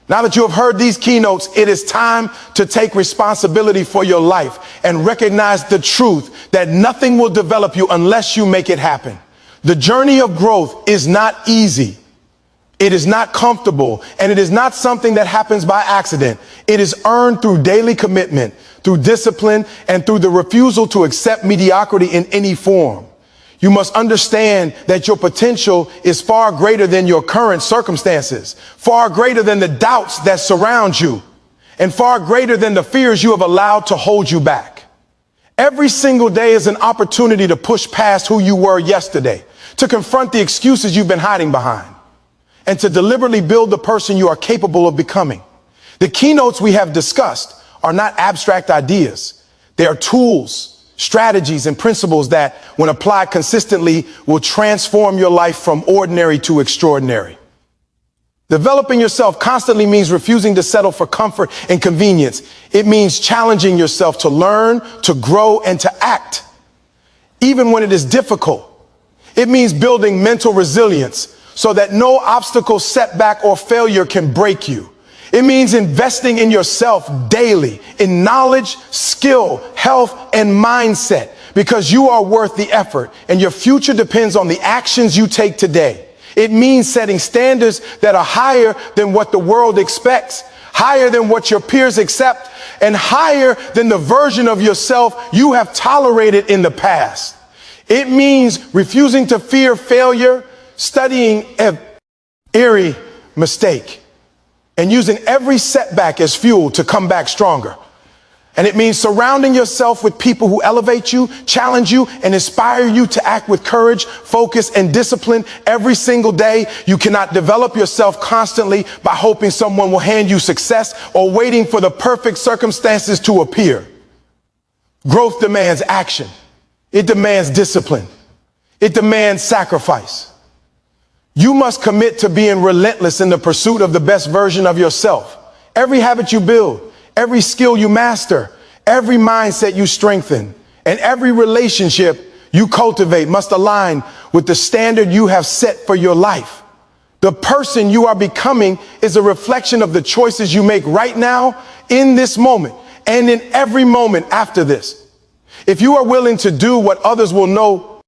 Now that you have heard these keynotes, it is time to take responsibility for your life and recognize the truth that nothing will develop you unless you make it happen. The journey of growth is not easy. It is not comfortable, and it is not something that happens by accident. It is earned through daily commitment, through discipline, and through the refusal to accept mediocrity in any form. You must understand that your potential is far greater than your current circumstances, far greater than the doubts that surround you, and far greater than the fears you have allowed to hold you back. Every single day is an opportunity to push past who you were yesterday, to confront the excuses you've been hiding behind, and to deliberately build the person you are capable of becoming. The keynotes we have discussed are not abstract ideas. They are tools, strategies, and principles that, when applied consistently, will transform your life from ordinary to extraordinary. Developing yourself constantly means refusing to settle for comfort and convenience. It means challenging yourself to learn, to grow, and to act, even when it is difficult. It means building mental resilience so that no obstacle, setback, or failure can break you. It means investing in yourself daily, in knowledge, skill, health, and mindset, because you are worth the effort and your future depends on the actions you take today. It means setting standards that are higher than what the world expects, higher than what your peers accept, and higher than the version of yourself you have tolerated in the past. It means refusing to fear failure, studying every mistake, and using every setback as fuel to come back stronger. And it means surrounding yourself with people who elevate you, challenge you, and inspire you to act with courage, focus, and discipline every single day. You cannot develop yourself constantly by hoping someone will hand you success or waiting for the perfect circumstances to appear. Growth demands action. It demands discipline. It demands sacrifice. You must commit to being relentless in the pursuit of the best version of yourself. Every habit you build, every skill you master, every mindset you strengthen, and every relationship you cultivate must align with the standard you have set for your life. The person you are becoming is a reflection of the choices you make right now, in this moment, and in every moment after this. If you are willing to do what others will know